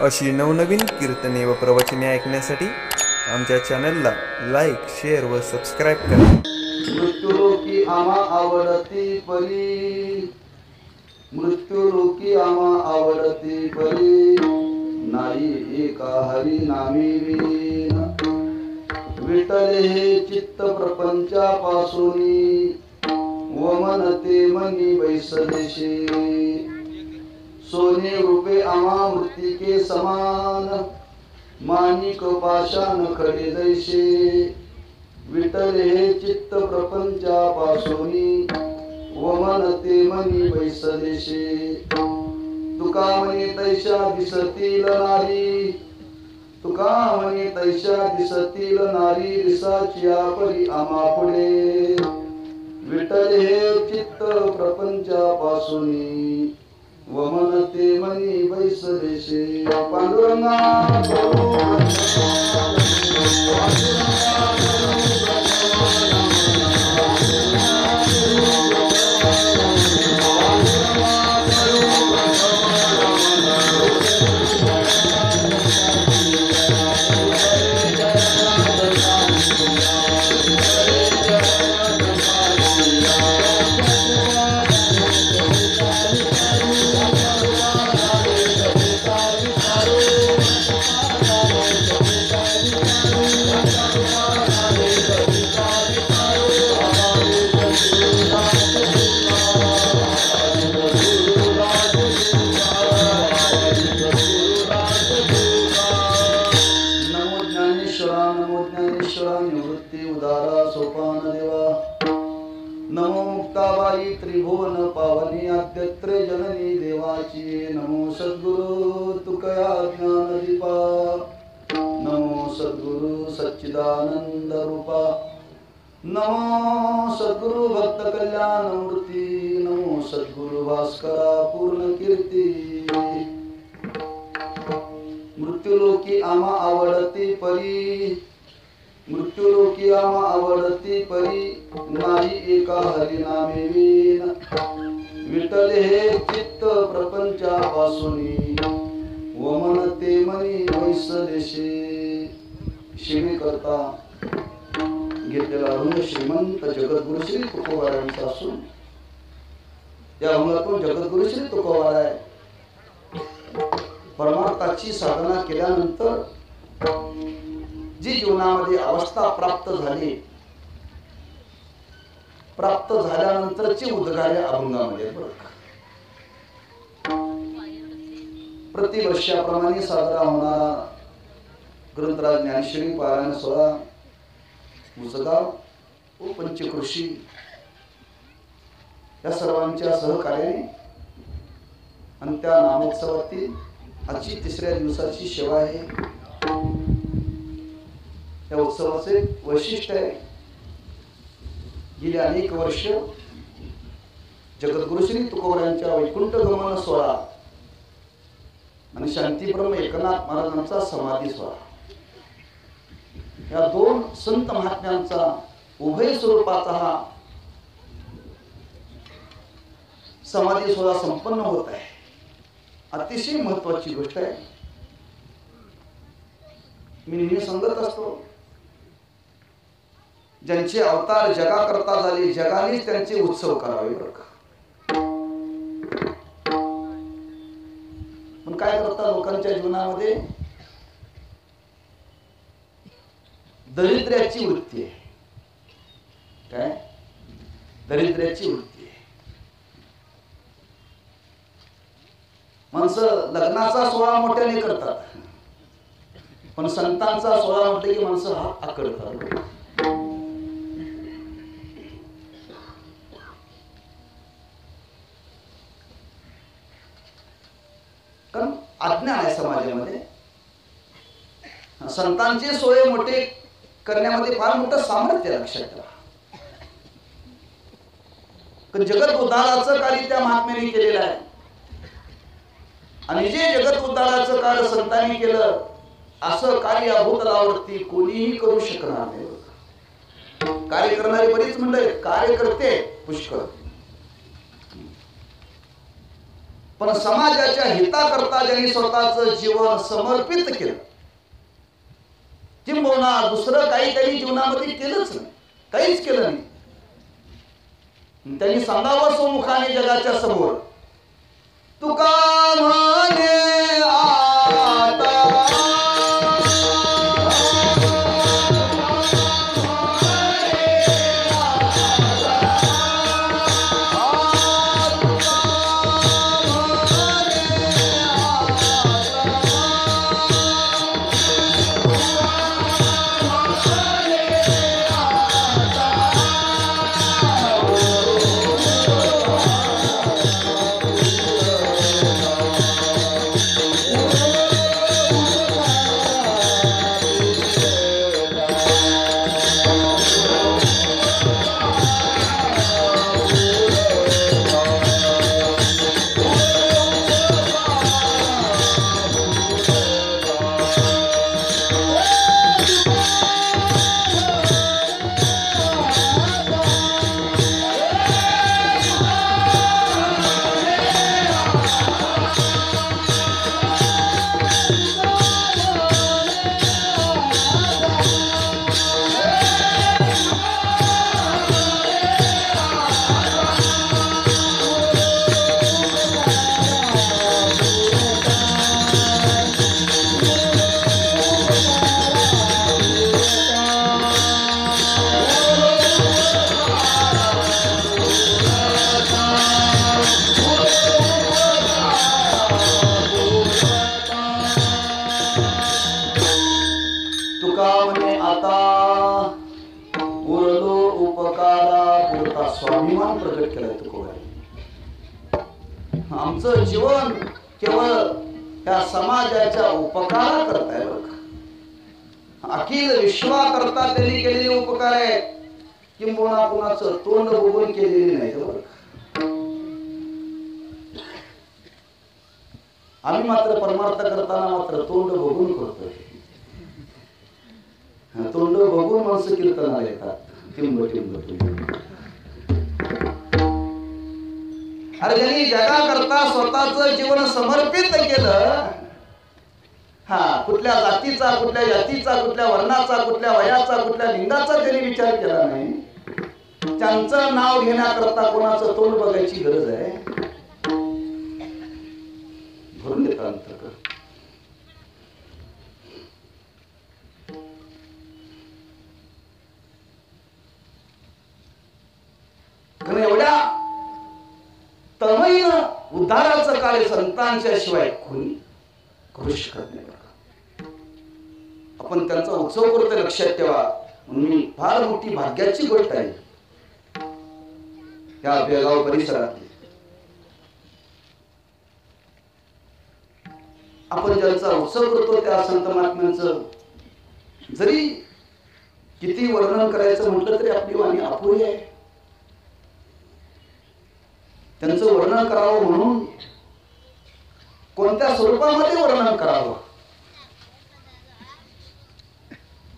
अशी नवनवीन कीर्तने व प्रवचने ऐकण्यासाठी आमच्या चॅनलला लाईक, शेअर व सबस्क्राईब करा. मृत्यूलोकी आम्हा आवडती परी, मृत्यूलोकी आम्हा आवडती परी, नाही एका हरी नामी विन. विठ्ठल हे चित्त प्रपंचापासूनी, वमनते मनी वैसदेशे. सोने रूपे आम्हा मृत्तिके समान, माणिक पाषाण खडे दैशे. विठ्ठल हे चित्त प्रपंचापासूनी, वमनते मनी वैसदेशे. तुका म्हणे तैशा दिसतील नारी, तुका म्हणे तैशा दिसतील नारी, दिसाचिया परी आम्हा पुढे. विठ्ठल हे चित्त प्रपंचापासूनी, वमनते मनी वैसदेशे. पांडुरंगा निवृत्ती उदारा सोपान देवा. नमो मुक्ताबाई त्रिभुवन पावनी, आद्यत्रे जननी देवाची. नमो सद्गुरु तुकया ज्ञान दीपा, नमो सद्गुरु सच्चिदानंद रूपा. नमो सद्गुरु भक्त कल्याण मूर्ती, नमो सद्गुरु भास्करा पूर्ण कीर्ती. मृत्यूलोकी आम्हा आवडती परी, मृत्यूलोकी आम्हा आवडती परी, नाही एका हरिनामे विन. विठ्ठल हे चित्त प्रपंचापासूनी, वमनते मनी वैसदेशे. शिवे करता घेतलेला ऋण श्रीमंत जगद्गुरु श्री तुकोबारायांचा असून, या अभंगातून जगद्गुरु श्री तुकोबाराय परमार्थाची साधना केल्यानंतर जी जीवनामध्ये अवस्था प्राप्त झाली, प्राप्त झाल्यानंतरची उद्गारे अभंगामध्ये प्रतिवर्षाप्रमाणे साजरा होणारा ग्रंथराज ज्ञानेश्वरी पारायण सोहळा मुसगाव व पंचकृषी या सर्वांच्या सहकार्याने आणि त्या नामोत्सवातील आजची तिसऱ्या दिवसाची सेवा आहे. या उत्सवाचे वैशिष्ट्य आहे, गेली अनेक वर्ष जगद्गुरु श्री तुकोबारायांच्या वैकुंठ गमन सोहळा आणि शांतीब्रह्म एकनाथ महाराजांचा समाधी सोहळा, या दोन संत महात्म्यांचा उभय स्वरूपाचा हा समाधी सोहळा संपन्न होत आहे. अतिशय महत्वाची गोष्ट आहे. मी नेहमी सांगत असतो, ज्यांचे अवतार जगाकरता झाले, जगानेच त्यांचे उत्सव करावे बरं का. पण काय करता, लोकांच्या जीवनामध्ये दरिद्र्याची वृत्ती आहे. काय दरिद्र्याची वृत्ती आहे. माणसं लग्नाचा सोहळा मोठ्याने करतात, पण संतांचा सोहळा म्हटलं की माणसं हात आकडतात. कारण अज्ञान आहे समाजामध्ये. संतांचे सोहळे मोठे करण्यामध्ये फार मोठं सामर्थ्य लक्षात ठेवा. कारण जगत उद्धाराचं कार्य त्या महात्म्याने केलेलं आहे, आणि जे जगत उद्धाराचं कार्य संतांनी केलं, असं कार्य अभूतलावरती कोणीही करू शकणार नाही. कार्य करणारे बरीच मंडळी, कार्य करते पुष्कळ, पण समाजाच्या हिताकरता ज्यांनी स्वतःचं जीवन समर्पित केलं, किंबहुना दुसरं काही त्यांनी जीवनामध्ये केलंच नाही, काहीच केलं नाही. त्यांनी सांगावं स्वमुखाने जगाच्या समोर, तुका म्हणे आता स्वाभिमान प्रकट केलाय तुकोबांनी. आमचं जीवन केवळ त्या समाजाच्या उपकारा करताय बघ. अखिल विश्वाकरता त्यांनी केलेले उपकार आहेत, किंबहुना कुणाचं तोंड बघून केलेले नाही बघ. आम्ही मात्र परमार्थ करताना मात्र तोंड बघून करतोय. तोंड बघून माणसं कीर्तनाला येतात. टिंब टिंब टिंब. अरे ज्यांनी जगाकरता स्वतःचं जीवन समर्पित केलं, कुठल्या जातीचा, कुठल्या जातीचा, कुठल्या वर्णाचा, कुठल्या वयाचा, कुठल्या लिंगाचा त्यांनी विचार केला नाही. त्यांचं नाव घेण्याकरता कोणाचं तोंड बघायची गरज आहे? भरून देतात अंतर्गत. एवढ्या तळमळीनं उद्धाराचं कार्य संतांच्या शिवाय कोणी करू शकत नाही. आपण त्यांचा उत्सव करतो लक्षात ठेवा. म्हणून फार मोठी भाग्याची गोष्ट आहे त्या बेळगाव परिसरातली. आपण ज्यांचा उत्सव करतो त्या संत महात्म्यांचं जरी किती वर्णन करायचं म्हटलं तरी आपली वाणी अपुरी आहे. त्यांचं वर्णन करावं म्हणून कोणत्या स्वरूपामध्ये वर्णन करावं,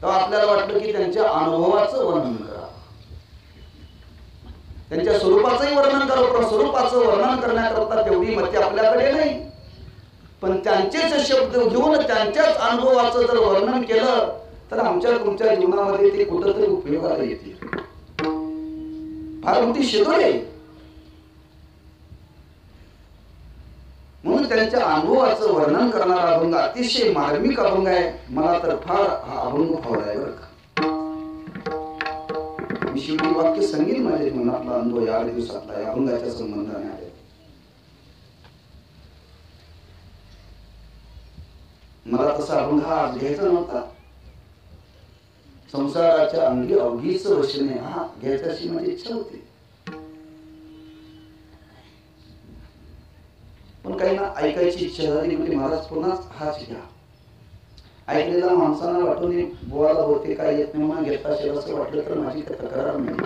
तर आपल्याला वाटलं की त्यांच्या अनुभवाचं वर्णन करावं, त्यांच्या स्वरूपाचंही वर्णन करावं. पण स्वरूपाचं वर्णन करण्याकरता तेवढी मते आपल्याकडे नाही. पण त्यांचेच शब्द घेऊन त्यांच्याच अनुभवाचं जर वर्णन केलं तर आमच्या तुमच्या जीवनामध्ये ते कुठंतरी उपयोगाला येते. फार मोठी शेतोड आहे. म्हणून त्यांच्या अनुभवाचं वर्णन करणारा अभंग अतिशय मार्मिक अभंग आहे. मला तर फार हा अभंग फावलाय बरं का. मी शेवटी वाक्य संगीत माझ्या जीवनातला अनुभव या 8 दिवसातला या अभंगाच्या संबंधाने आहे. मला तसा अभंग हा घ्यायचा नव्हता. संसाराच्या अंगी अवघीच वचने हा घ्यायचा अशी माझी इच्छा होती. पण काही ना ऐकायची इच्छा झाली. म्हणजे महाराज पुन्हा हाच घ्या. ऐकलेला माणसांना वाटून बोवाला होते काय येत नाही म्हणून घेता असेल असं वाटलं तर माझी काही तक्रार नाही.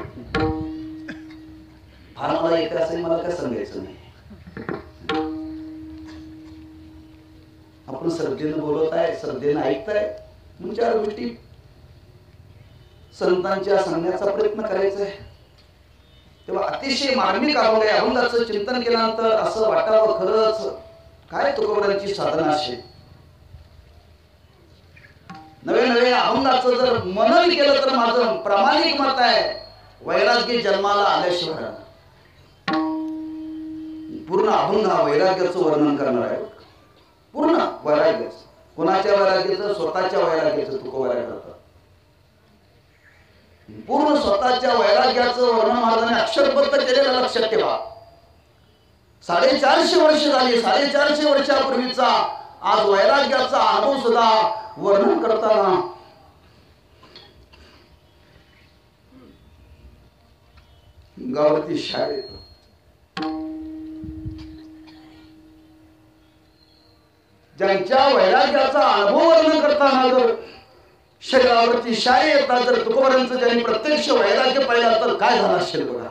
फार मला येते असं मला काय सांगायचं नाही. आपण श्रद्धेनं बोलत आहे, श्रद्धेनं ऐकताय म्हणून 4 गोष्टी संतांच्या सांगण्याचा प्रयत्न करायचा आहे. तेव्हा अतिशय मार्मिक अभंग आहे. अभंगाचं चिंतन केल्यानंतर असं वाटावं खरंच काय तुकोबारांची साधना असेल. नवे नवे अभंगाचं जर मनन केलं तर माझं प्रामाणिक मत आहे वैराग्य जन्माला आल्याशिवाय पूर्ण अभंग हा वैराग्याचं वर्णन करणार आहे. पूर्ण वैराग्याचं. कोणाच्या वैराग्याचं? स्वतःच्या वैराग्याचं तुकोबारा करतात. पूर्ण स्वतःच्या वैराग्याचं वर्णन महाराजांनी अक्षरबद्ध केलेलं लक्षात ठेवा. 450 वर्ष झाली. 450 वर्षापूर्वीचा आज वैराग्याचा अनुभव सुद्धा वर्णन करताना गावावरती शाळेत ज्यांच्या वैराग्याचा अनुभव वर्णन करताना जर शरीरावरती शाळे येतात, जर तुकोबारांचं ज्यांनी प्रत्यक्ष वैराग्य पाहिला तर काय झालं असेल बघा.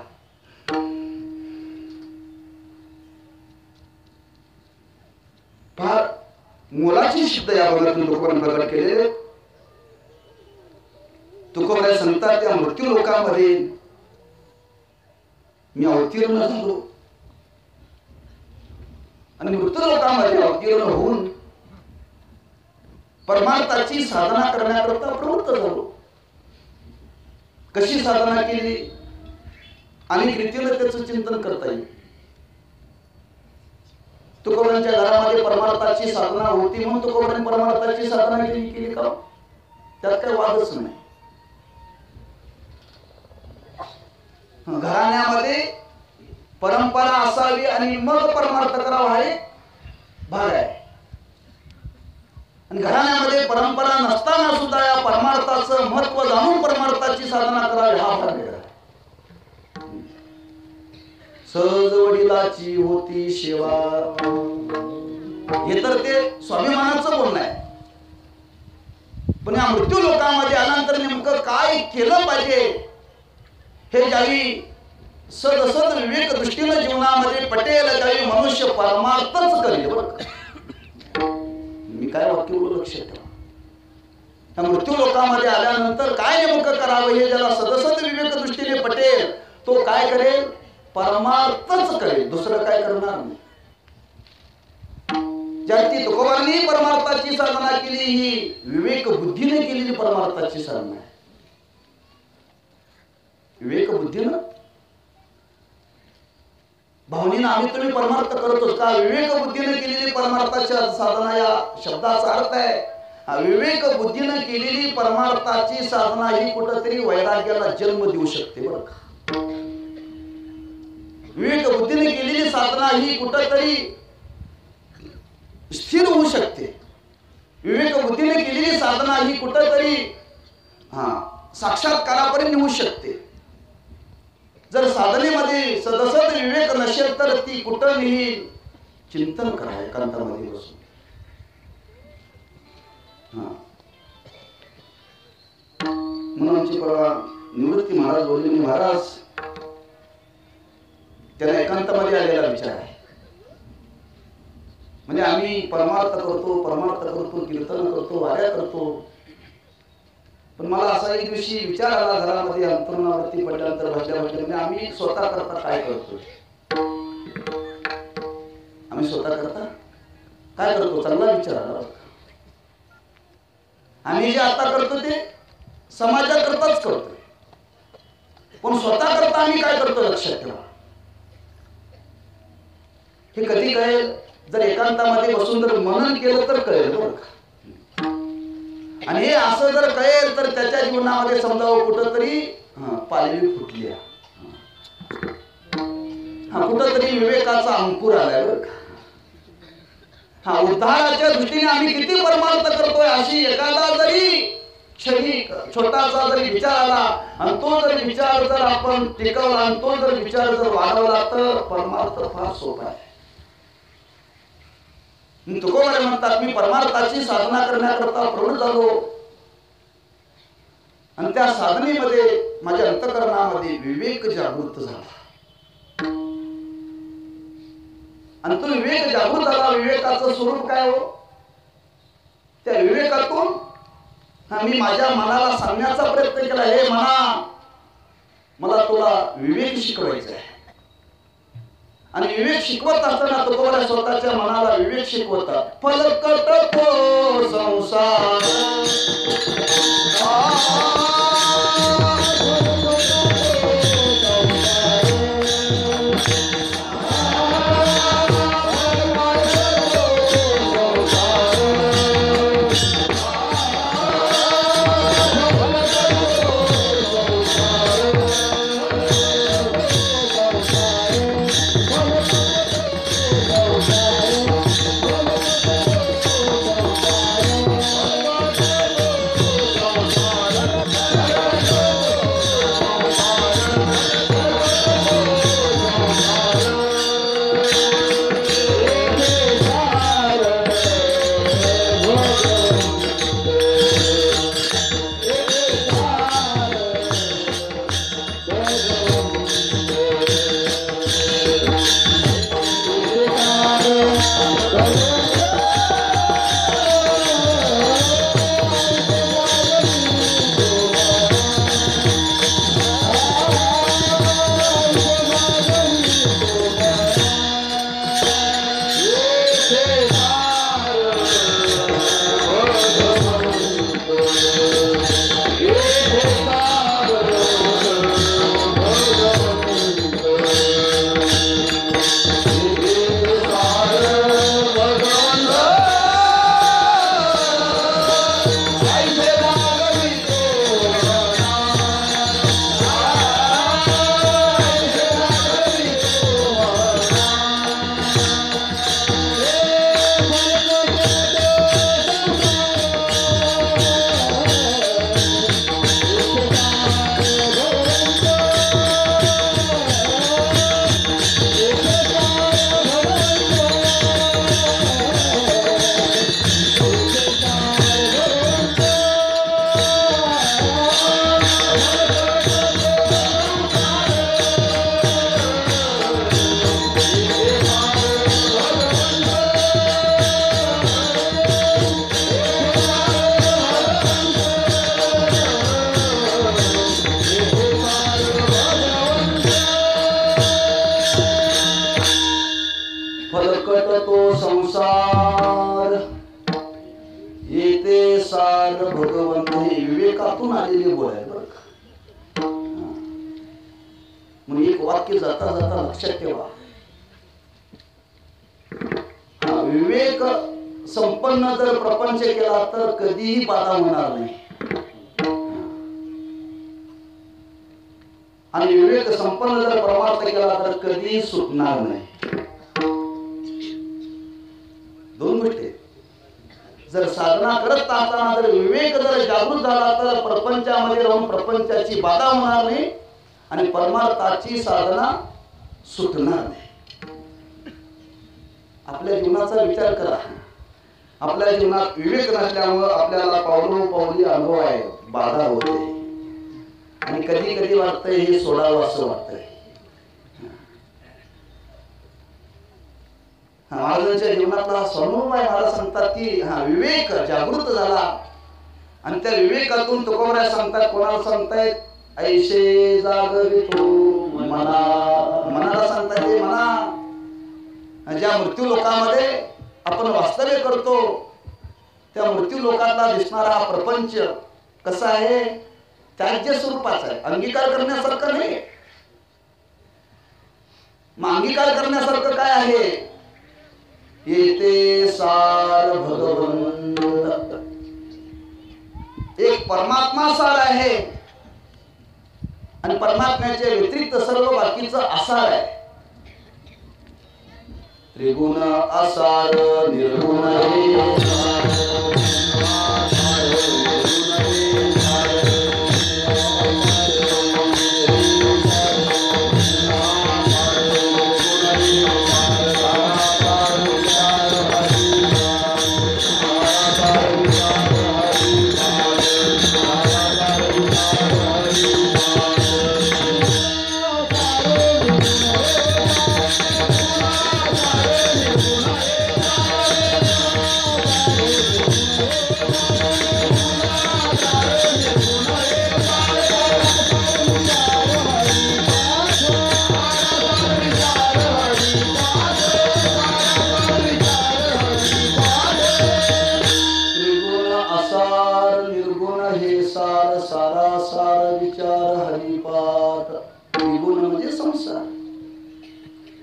फार मोलाची शब्द या भागातून तुकोबारांनी प्रकट केलेले. तुकोबारा सांगतात त्या मृत्यू लोकांमध्ये मी अवतीर्ण झालो आणि मृत्यू लोकांमध्ये अवतीर्ण होऊन परमार्थाची साधना करण्याकरता प्रवृत्त झालो. कशी साधना केली आणि रीतीने त्याचं चिंतन करता येईल. तुकोबारांच्या घरामध्ये परमार्थाची साधना होती म्हणून तुकोबारांनी परमार्थाची साधना केली का? त्यात काही वादच नाही. घराण्यामध्ये परंपरा असावी आणि मग परमार्थ करावा हा एक भाग आहे. आणि घराण्यामध्ये परंपरा नसताना सुद्धा या परमार्थाचं महत्व जाणून परमार्थाची साधना करावी हा भाग आहे. सहज वडिलाची होती सेवा हे तर ते स्वाभिमानाचं बोलणं आहे. पण या मृत्यू लोकांमध्ये आल्यानंतर नेमकं काय केलं पाहिजे हे ज्यावेळी सदसद विवेक दृष्टीनं जीवनामध्ये पटेल त्यावेळी मनुष्य परमार्थच करेल. मी काय वाक्य बोलू लक्षात ठेवा. त्या मृत्यू लोकांमध्ये आल्यानंतर काय नेमकं करावं हे ज्याला सदसद विवेक दृष्टीने पटेल तो काय करेल? परमार्थच करेल. दुसरं काय करणार नाही. ज्याची तुकोबारांनी परमार्थाची साधना केली ही विवेक बुद्धीने केलेली परमार्थाची साधना आहे. विवेक बुद्धीनं भावनेनं आम्ही तुम्ही परमार्थ करतोच का? विवेक बुद्धीने केलेली परमार्थाच्या साधना या शब्दाचा अर्थ आहे विवेक बुद्धीने केलेली परमार्थाची साधना ही कुठेतरी वैराग्याला जन्म देऊ शकते. बरं का? विवेक बुद्धीने केलेली साधना ही कुठेतरी स्थिर होऊ शकते. विवेक बुद्धीने केलेली साधना ही कुठेतरी साक्षात्कारापर्यंत नेऊ शकते. जर साधनेमध्ये सदसद विवेक नसेल तर ती कुठंही चिंतन करा एकांतामध्ये बसून. म्हणून आमची परवा निवृत्ती महाराज बोलले महाराज त्याला एकांतामध्ये आलेला विचार आहे. म्हणजे आम्ही परमार्थ करतो कीर्तन करतो वाऱ्या करतो. पण मला असा एक दिवशी विचार आला घरामध्ये अंतरुणावरती पडल्यानंतर बसल्या आम्ही स्वतः करता काय करतो? आम्ही स्वतः करता काय करतो? चांगला विचार आला. आम्ही जे आता करतो ते समाजाकरताच करतोय. पण स्वतः करता आम्ही काय करतो लक्षात ठेवा. हे कधी कळेल? जर एकांतामध्ये बसून जर मनन केलं तर कळेल. बरं का? आणि हे असं जर कळेल तर त्याच्या जीवनामध्ये समजावं कुठंतरी पालवी फुटली आहे. कुठंतरी विवेकाचा अंकुर आलाय. बरं का? उद्धाराच्या दृष्टीने आम्ही किती परमार्थ करतोय अशी एखादा जरी क्षणी छोटासा जरी विचार आला आणि तो जर विचार जर आपण टिकवला आणि तो जर विचार जर वाढवला तर परमार्थ फार सोपा आहे. तुकोबारे म्हणतात मी परमार्थाची साधना करण्याकरता प्रवृत्त झालो आणि त्या साधनेमध्ये माझ्या अंतःकरणामध्ये विवेक जागृत झाला. आणि तो विवेक जागृत झाला. विवेकाचं स्वरूप काय हो? त्या विवेकातून मी माझ्या मनाला सांगण्याचा प्रयत्न केला. हे मना मला तुला विवेक शिकवायचा आहे. आणि विवेक शिकवत असताना तुकोबरा स्वतःच्या मनाला विवेक शिकवतात. फलकट तो संसार संसार येते सार भगवंत. हे विवेकातून आलेले बोल आहे बरं का. म्हणून एक वाक्य जाता जाता लक्षात ठेवा. विवेक संपन्न जर प्रपंच केला तर कधीही बाधा होणार नाही. आणि विवेक संपन्न जर परमार्थ केला तर कधीही सुटणार नाही. दोन गोष्टी. जर साधना करत असताना जर विवेक जर जागृत झाला तर प्रपंचामध्ये राहून प्रपंचाची बाधा होणार नाही आणि परमार्थाची साधना सुटणार नाही. आपल्या जीवनाचा विचार करा. आपल्या जीवनात विवेक नसल्यामुळे आपल्याला पावलोपावली अनुभव आहे, बाधा होते आणि कधी कधी वाटतंय हे सोडावं असं वाटतंय. महाराजांच्या जीवनातला स्वानुभव आहे. महाराज सांगतात की विवेक जागृत झाला आणि त्या विवेकातून तुकोबरा सांगतात. कोणाला सांगतायत? ऐशे जागवितो मना. मनाला सांगतात ते मना ज्या मृत्यू लोकामध्ये आपण वास्तव्य करतो त्या मृत्यू लोकातला दिसणारा हा प्रपंच कसा आहे? त्याज्य स्वरूपाचा आहे, अंगीकार करण्यासारखं नाही. मग अंगीकार करण्यासारखं काय आहे? येते सार भगवंत. एक परमात्मा सार आहे आणि परमात्म्याच्या व्यतिरिक्त सर्व बाकीचं आसार आहे. त्रिगुण आसार निर्गुण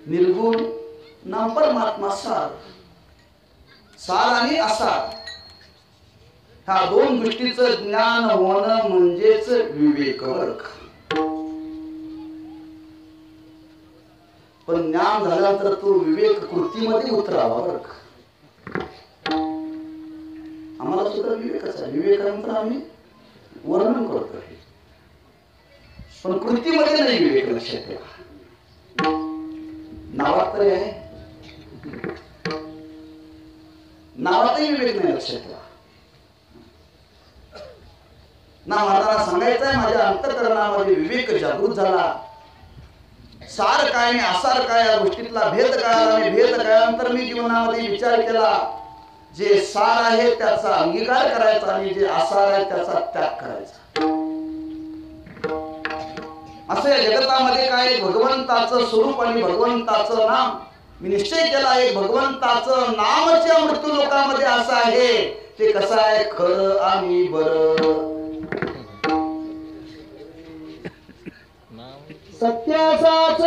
निर्गुण नाम परमात्मा सार. सार आणि असार ह्या दोन गोष्टीचं ज्ञान होणं म्हणजेच विवेक वर्ग. पण ज्ञान झाल्यानंतर तो विवेक कृतीमध्ये उतरावा वर्ग. आम्हाला सुद्धा विवेकच आहे. विवेकानंतर आम्ही वर्णन करतो, पण कृतीमध्ये नाही विवेक. लक्षात ठेवा. नावात तरी आहे, नावातही विवेक नाही. लक्षात ठेवा. ना मला सांगायचं आहे माझ्या अंतःकरणामध्ये विवेक जागृत झाला. सार काय आणि असार काय या गोष्टीतला भेद कळाला आणि भेद कळल्यानंतर मी जीवनामध्ये विचार केला. जे सार आहे त्याचा अंगीकार करायचा आणि जे असार आहे त्याचा त्याग करायचा. असं या जगतामध्ये काय भगवंताचं स्वरूप आणि भगवंताचं नाम मी निश्चय केला आहे. भगवंताचं नामच्या मृत्यू लोकांमध्ये असं आहे. ते कसं आहे खरं आणि बरं. सत्याचाच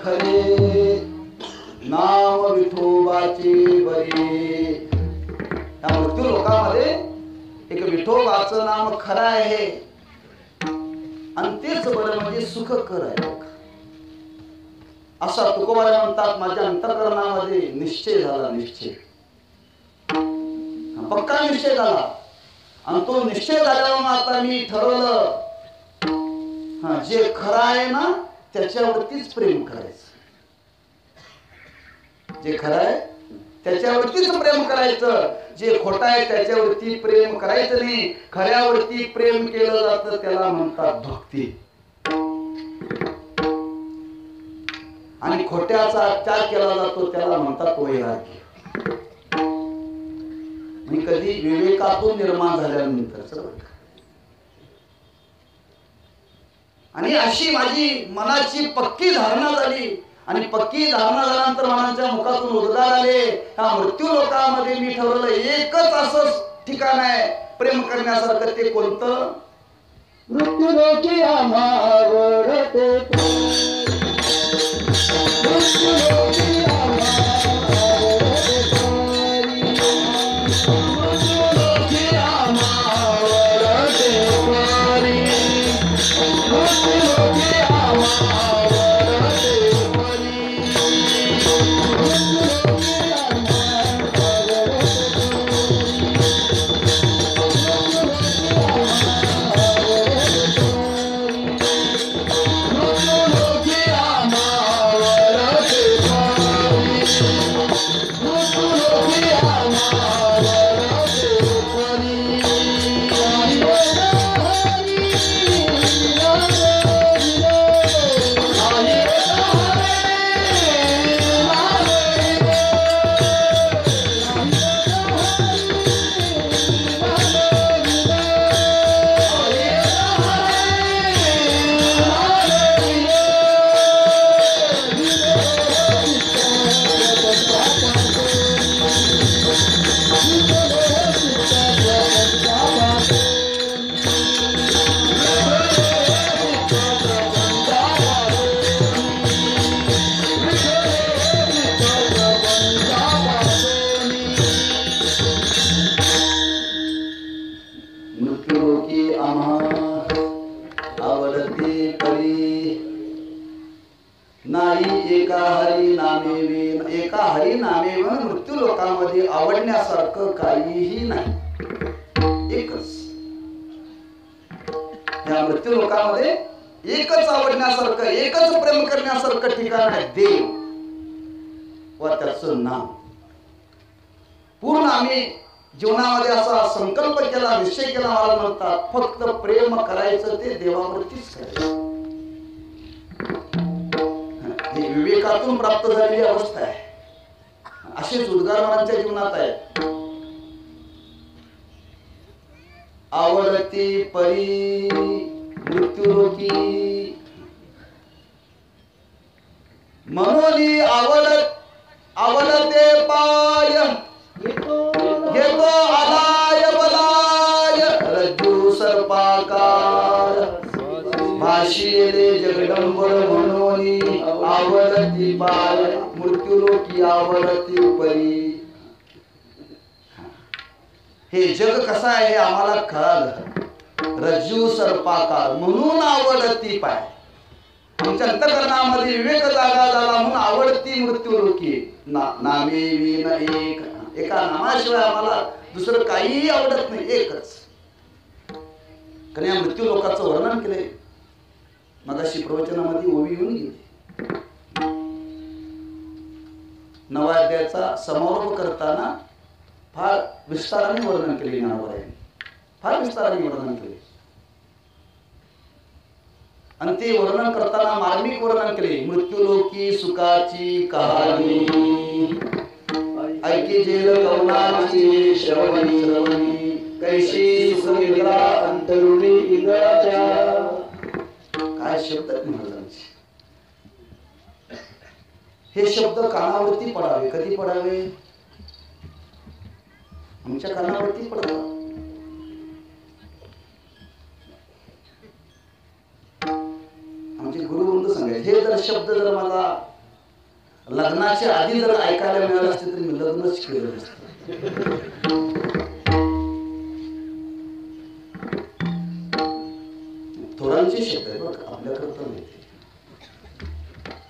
खरे नाम विठोबाचे बरे. या मृत्यू लोकांमध्ये एक विठोबाचं नाम खरं आहे आणि तेच बरं म्हणजे सुखकर आहे. असा तुकोबाला म्हणतात माझ्या अंतःकरणामध्ये निश्चय झाला. निश्चय पक्का निश्चय झाला आणि तो निश्चय झाल्यावर आता मी ठरवलं जे खरं आहे ना त्याच्यावरतीच प्रेम करायचं. जे खरं आहे त्याच्यावरतीच प्रेम करायचं. जे खोटं आहे त्याच्यावरती प्रेम करायचं नाही. खऱ्यावरती प्रेम केलं जातं त्याला म्हणतात भक्ती. आणि खोट्याचा त्याग केला जातो त्याला म्हणतात वैराग्य. आणि कधी विवेकातून निर्माण झाल्यानंतर आणि अशी माझी मनाची पक्की धारणा झाली. आणि पक्की धारणा झाल्यानंतर मनाच्या मुखातून उद्गार आले. ह्या मृत्यू लोकांमध्ये मी ठरवलं एकच असं ठिकाण आहे प्रेम करण्यासारखं. ते कोणतं? मृत्यू लोकी आवडते. मृत्यू लोकी एका हरी नामे मृत्यू लोकांमध्ये आवडण्यासारखं काहीही नाही. एकच या मृत्यू लोकांमध्ये एकच आवडण्यासारखं, एकच प्रेम करण्यासारखं ठिकाण आहे, देव व त्याचं नाम. पूर्ण आम्ही जीवनामध्ये असा संकल्प केला, निश्चय केला, मला म्हणतात फक्त प्रेम करायचं ते देवावरतीच करायचं. ही विवेकातून प्राप्त झालेली अवस्था आहे. असेच उद्गार महाराजांच्या जीवनात आहे. आवडती परी मृत्यूलोकी म्हणून आवडते पाय घेतो आलाय बलाय रज्जू सर्पाकार भाषेले जगदंबर म्हणून आवडती पाय मृत्यूलोकी आवडती परी. हे जग कसं आहे हे आम्हाला कळालं. रज्जू सर्पाकार म्हणून आवडती पाय. आमच्या अंतकरणामध्ये विवेक जागा झाला म्हणून आवडती मृत्यूलोकी. नामे विन एक, एका नामाशिवाय आम्हाला दुसरं काही आवडत नाही, एकच. कारण या मृत्यू लोकांचं वर्णन केलंय मगाशी प्रवचनामध्ये ओवी येऊन गेली. नवा अध्यायाचा समारोप करताना फार विस्ताराने वर्णन केले ज्ञानोबारायांनी, फार विस्ताराने वर्णन केले. आणि ते वर्णन करताना मार्मिक वर्णन केले. मृत्यूलोकी सुखाची कहाणी ऐकी जेल कवनाची श्रवणी कैशी सुखनिद्रा अंतरुणी इंद्राच्या. काय शब्द आहेत महाराजांचे. हे शब्द कानावरती पडावे. कधी पडावे? आमच्या कानावरती पडतात. आमचे गुरुवृंद सांगायचे हे जर शब्द जर मला लग्नाच्या आधी जर ऐकायला मिळालं असते तर मी लग्नच केलं नसतं. थोरांचे शब्द आहे बघ, आपल्याकडे तर नाही,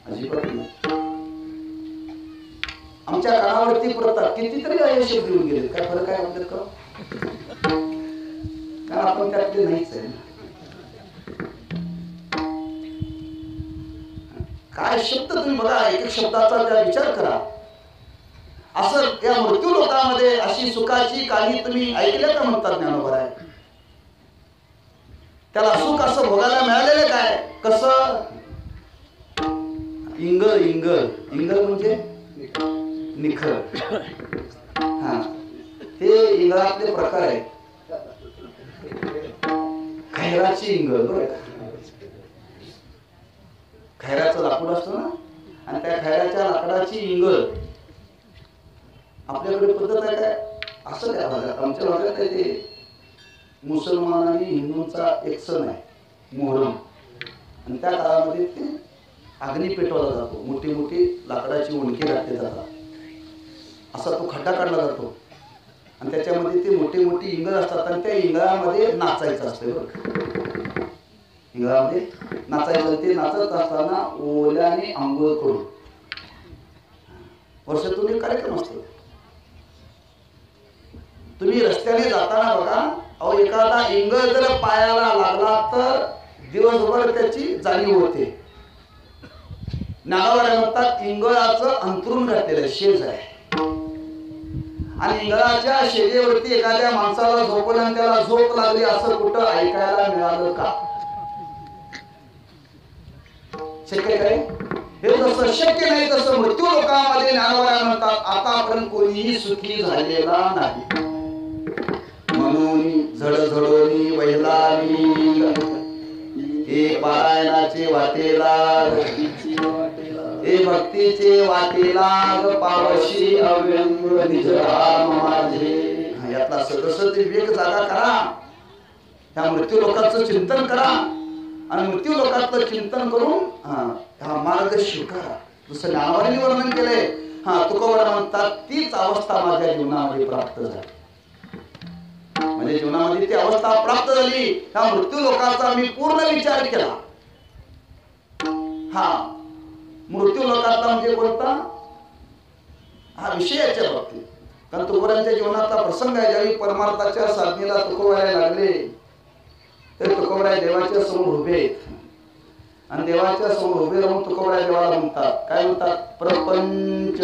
अजिबात नाही. आमच्या कानावरती पडतात. कितीतरी हे शब्द येऊन गेले. काय फरक आहे आपल्यात का? कारण आपण त्यातले नाहीच आहे ना. काय शब्द तुम्ही बघा, एक एक शब्दाचा त्या विचार करा. असं या मृत्यू लोकांमध्ये अशी सुखाची कहाणी तुम्ही ऐकल्या का म्हणतात ज्ञानोबा. त्याला सुख असं भोगायला मिळालेलं काय? कसं? इंगळ इंगळ इंगळ म्हणजे निखळ. हा, हे इंगळातले प्रकार आहेत. खैराची इंगळ, खैराचं लाकूड असतं ना, आणि त्या खैराच्या लाकडाची इंगळ. आपल्याकडे पद्धत आहे काय असं काय भागात, आमच्या भागात आहे ते मुसलमान आणि हिंदूंचा एक सण आहे मोहरम. आणि त्या काळामध्ये ते अग्नी पेटवला जातो. मोठी मोठी लाकडाची ओंडकी घातली जातात. असा तो खड्डा काढला जातो आणि त्याच्यामध्ये ते मोठी मोठी इंगळ असतात आणि त्या इंगळामध्ये नाचायचं असतं बरं. इंगळामध्ये नाचायचं. ते नाचत असताना ओल्याने आंघोळ करून वर्षातून एक कार्यक्रम असतो. तुम्ही रस्त्याने जाताना बघा, अहो एखादा इंगळ जर पायाला लागला तर दिवसभर त्याची जाणीव होते. ज्ञानोबा म्हणतात इंगळाचं अंथरूण घातलेलं शेज आहे आणि इंगळाच्या शेजेवरती एखाद्या माणसाला झोपलं आणि त्याला झोप लागली असं कुठं ऐकायला मिळालं का? शक्य काय? हे जसं शक्य नाही तसं मृत्यू लोकांमध्ये ज्ञानोबा म्हणतात आतापर्यंत कोणीही सुखी झालेला नाही. म्हणून झडझडोनी वैलानी हे पारायणाचे वाटेला, हे भक्तीचे वाटेला पावशी अव्यंग निज राम माझे. यातला सदस्य विवेक जागा करा. ह्या मृत्यू लोकांचं चिंतन करा आणि मृत्यू लोकांचं चिंतन करून हा मार्ग स्वीकारा. जसं ज्ञानोबांनी वर्णन केलंय. तुकोबरा म्हणतात तीच अवस्था माझ्या जीवनामध्ये प्राप्त झाली. म्हणजे जीवनामध्ये ती अवस्था प्राप्त झाली. त्या मृत्यू लोकांचा मी पूर्ण विचार केला. मृत्यू लोकातला म्हणजे कोणता? हा विषयाच्या बाबतीत. कारण तुकोबांच्या जीवनातला प्रसंग आहे. ज्यावेळी परमार्थाच्या साधनेला तुकोबायला लागले तर तुकोबाई देवाच्या समोर उभे आहेत. आणि देवाच्या समोर उभे राहून तुकोबाई देवाला म्हणतात, काय म्हणतात? प्रपंच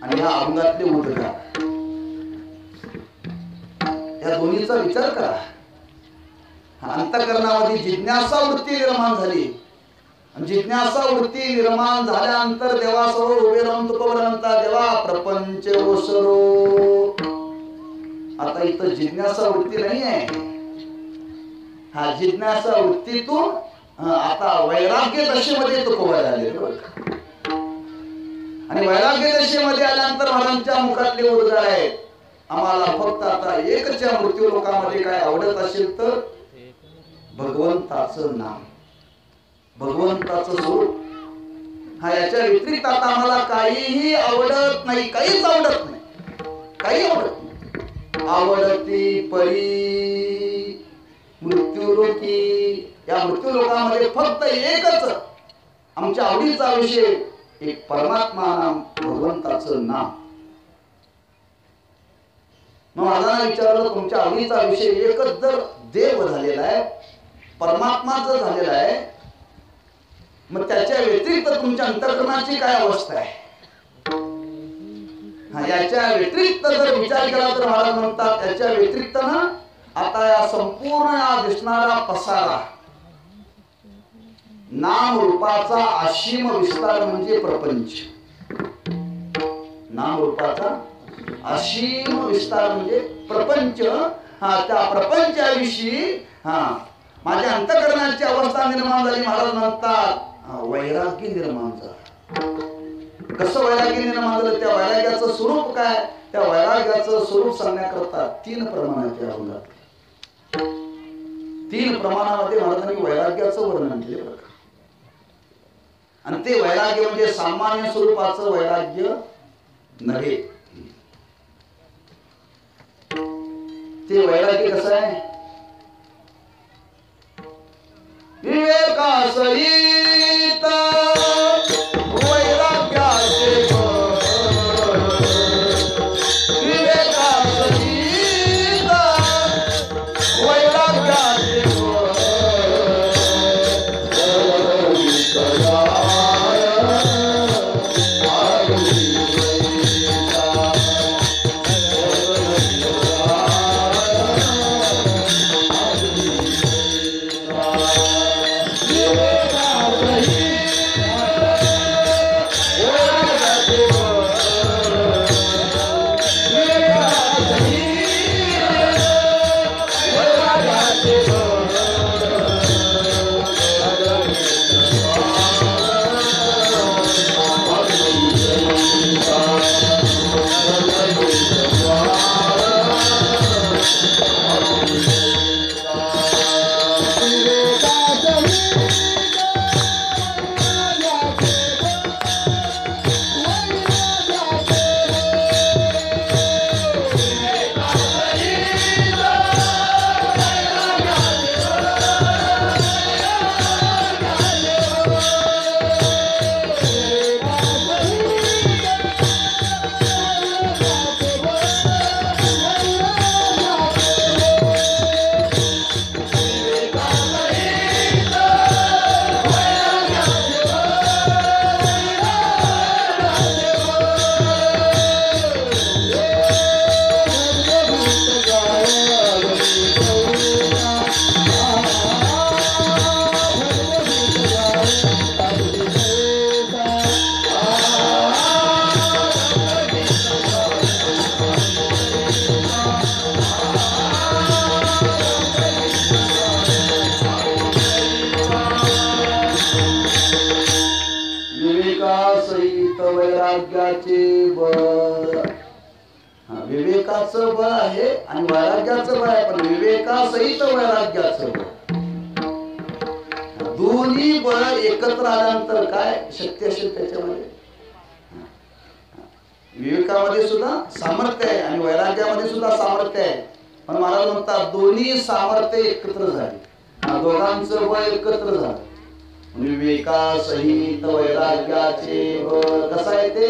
आणि ह्या अभंगातले उद्गार, या दोन्हीचा विचार करा. अंतःकरणामध्ये जिज्ञासा वृत्ती निर्माण झाली. आणि जिज्ञासा वृत्ती निर्माण झाल्यानंतर देवासमोर उभे राहून तुकोबा म्हणतात, देवा प्रपंच ओसरो. आता इथं जिज्ञासा वृत्ती नाही आहे. हा जिज्ञासा वृत्तीतून आता वैराग्य दशेमध्ये तुकोबा झाले. आणि वैराग्य दशेमध्ये आल्यानंतर महाराजांच्या मुखातले उद्गार आहेत, आम्हाला फक्त आता एकच्या मृत्यू लोकामध्ये काय आवडत असेल तर भगवंताचं नाम, भगवंताचं स्वरूप. हा याच्या व्यतिरिक्त आता आम्हाला काहीही आवडत नाही, काहीच आवडत नाही, काही आवडत नाही. आवडती परी मृत्यूलोकी, या मृत्यू लोकामध्ये फक्त एकच आमच्या आवडीचा विषय, एक परमात्मा नाम, भगवंताचं नाम. मग मला विचारलं, तुमच्या आवडीचा विषय एकच जर देव झालेला आहे, परमात्माच झालेला आहे, मग त्याच्या व्यतिरिक्त तुमच्या अंतःकरणाची काय अवस्था आहे? याच्या व्यतिरिक्त जर विचार केला तर महाराज म्हणतात, त्याच्या व्यतिरिक्त ना आता या संपूर्ण दिसणारा पसारा, नाम रूपाचा असीम विस्तार म्हणजे प्रपंच. नाम रूपाचा असीम विस्तार म्हणजे प्रपंच. त्या प्रपंचाविषयी माझ्या अंतःकरणाची अवस्था निर्माण झाली. महाराज म्हणतात वैराग्य निर्माण झालं. कसं वैराग्य निर्माण झालं? त्या वैराग्याचं स्वरूप काय? त्या वैराग्याचं स्वरूप सांगण्याकरता 3 प्रमाणाचे अवलंब, 3 प्रमाणामध्ये महाराजांनी वैराग्याचं वर्णन केले बरं का. आणि ते वैराग्य म्हणजे सामान्य स्वरूपाचं वैराग्य नव्हे. ते वैराग्य कसं आहे? विवेकासहित वैराग्याचे, विवेकासहित वैराग्याचे विवेका सहित वैराग्याचे बळ. विवेकाचं बळ आहे आणि वैराग्याचं बळ आहे, पण विवेकासहित वैराग्याचं बळ, दोन्ही बळ एकत्र आल्यानंतर काय शक्ती असेल त्याच्यामध्ये. विवेकामध्ये सुद्धा सामर्थ्य आहे आणि वैराग्यामध्ये सुद्धा सामर्थ्य आहे, पण महाराज म्हणतात दोन्ही सामर्थ्य एकत्र झाली, दोघांचं बळ एकत्र झालं. विवेकासहित वैराग्याचे बळ कसं आहे ते?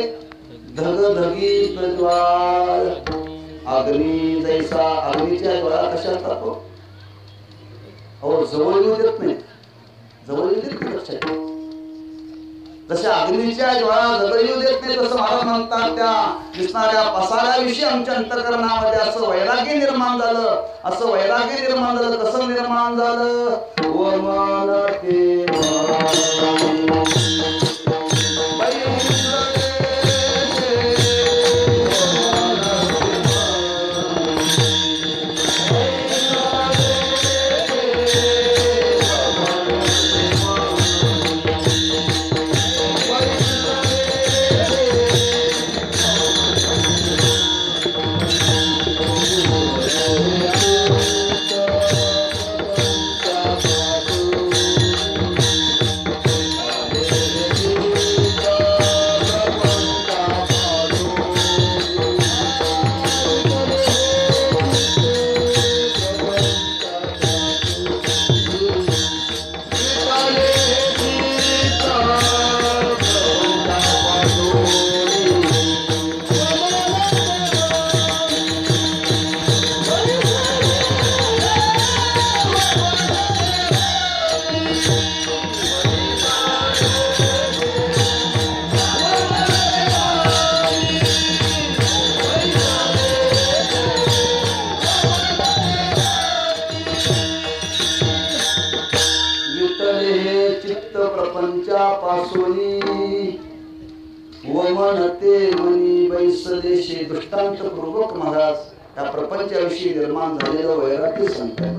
धगधगी प्रज्वाल अग्नी जैसा. अग्नीच्या ज्वाळा कशा असतात हो? अहो जवळ येऊ देत नाही, जवळ येऊ देत नाही. लक्षात जशा अग्नीच्या ज्वाळा जवळ येऊ देत नाही, तसं महाराज म्हणतात त्या दिसणाऱ्या पसाऱ्याविषयी आमच्या अंतःकरणामध्ये असं वैराग्य निर्माण झालं. असं वैराग्य निर्माण झालं. कसं निर्माण झालं? वमन ते वमनते मनी बैसदेशे. दृष्टांतपूर्वक महाराज या प्रपंचाविषयी निर्माण झालेलं वैराग्य सांगतात.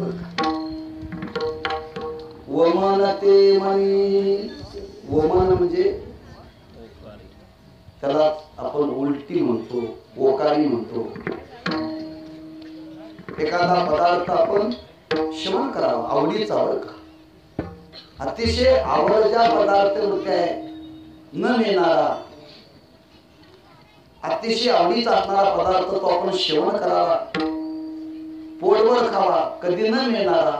वमनते मनी, वमन म्हणजे त्याला आपण उलटी म्हणतो, ओकारी म्हणतो. एखादा पदार्थ आपण श्रवण करावा, आवडीचा बरं का, अतिशय आवड ज्या पदार्थ काय न मिळणारा, अतिशय आवडीचा असणारा पदार्थ तो आपण सेवन करावा, पोटभर खावा, कधी न मिळणारा,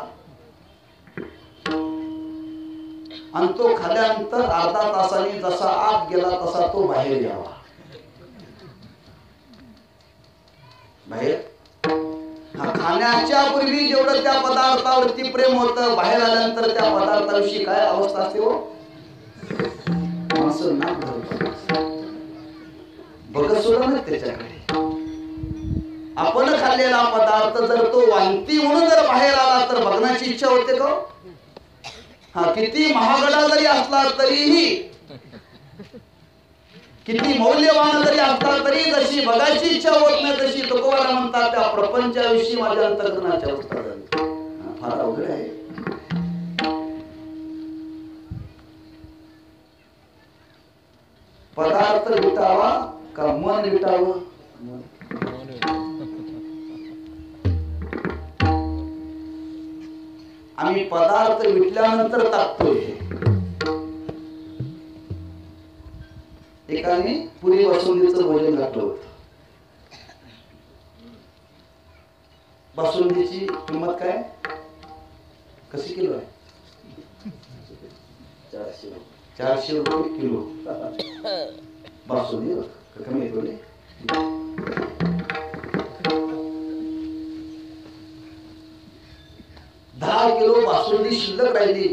आणि तो खाल्यानंतर अर्धा तासाने जसा आत गेला तसा तो बाहेर यावा. बाहेर खाण्याच्या पूर्वी जेवढं त्या पदार्थावरती प्रेम होतं, बाहेर आल्यानंतर त्या पदार्थाविषयी काय अवस्था असते हो? माणसं नाक धरतात, बघत सुद्धा नाही त्याच्याकडे. आपण खाल्लेला पदार्थ जर तो वांती म्हणून जर बाहेर आला तर बघण्याची इच्छा होते का? किती महागडा जरी असला तरीही, किती मौल्यवान जरी असला तरी जशी बघायची इच्छा होत नाही, तशी तुकोबारा म्हणतात त्या प्रपंचाविषयी माझ्या अंतःकरणाची अवस्था झाली. फार अवघड आहे. पदार्थ विटावा का मन विटावं? आम्ही पदार्थ विटल्यानंतर टाकतोय. एकाने पुरी बासुंदीचं भोजन घातलं होतं. बासुंदीची किंमत काय, कशी किलो आहे? 400 रुपये किलो बासुंदी. कमी येतो. 10 किलो बासुंदी शिल्लक राहिली.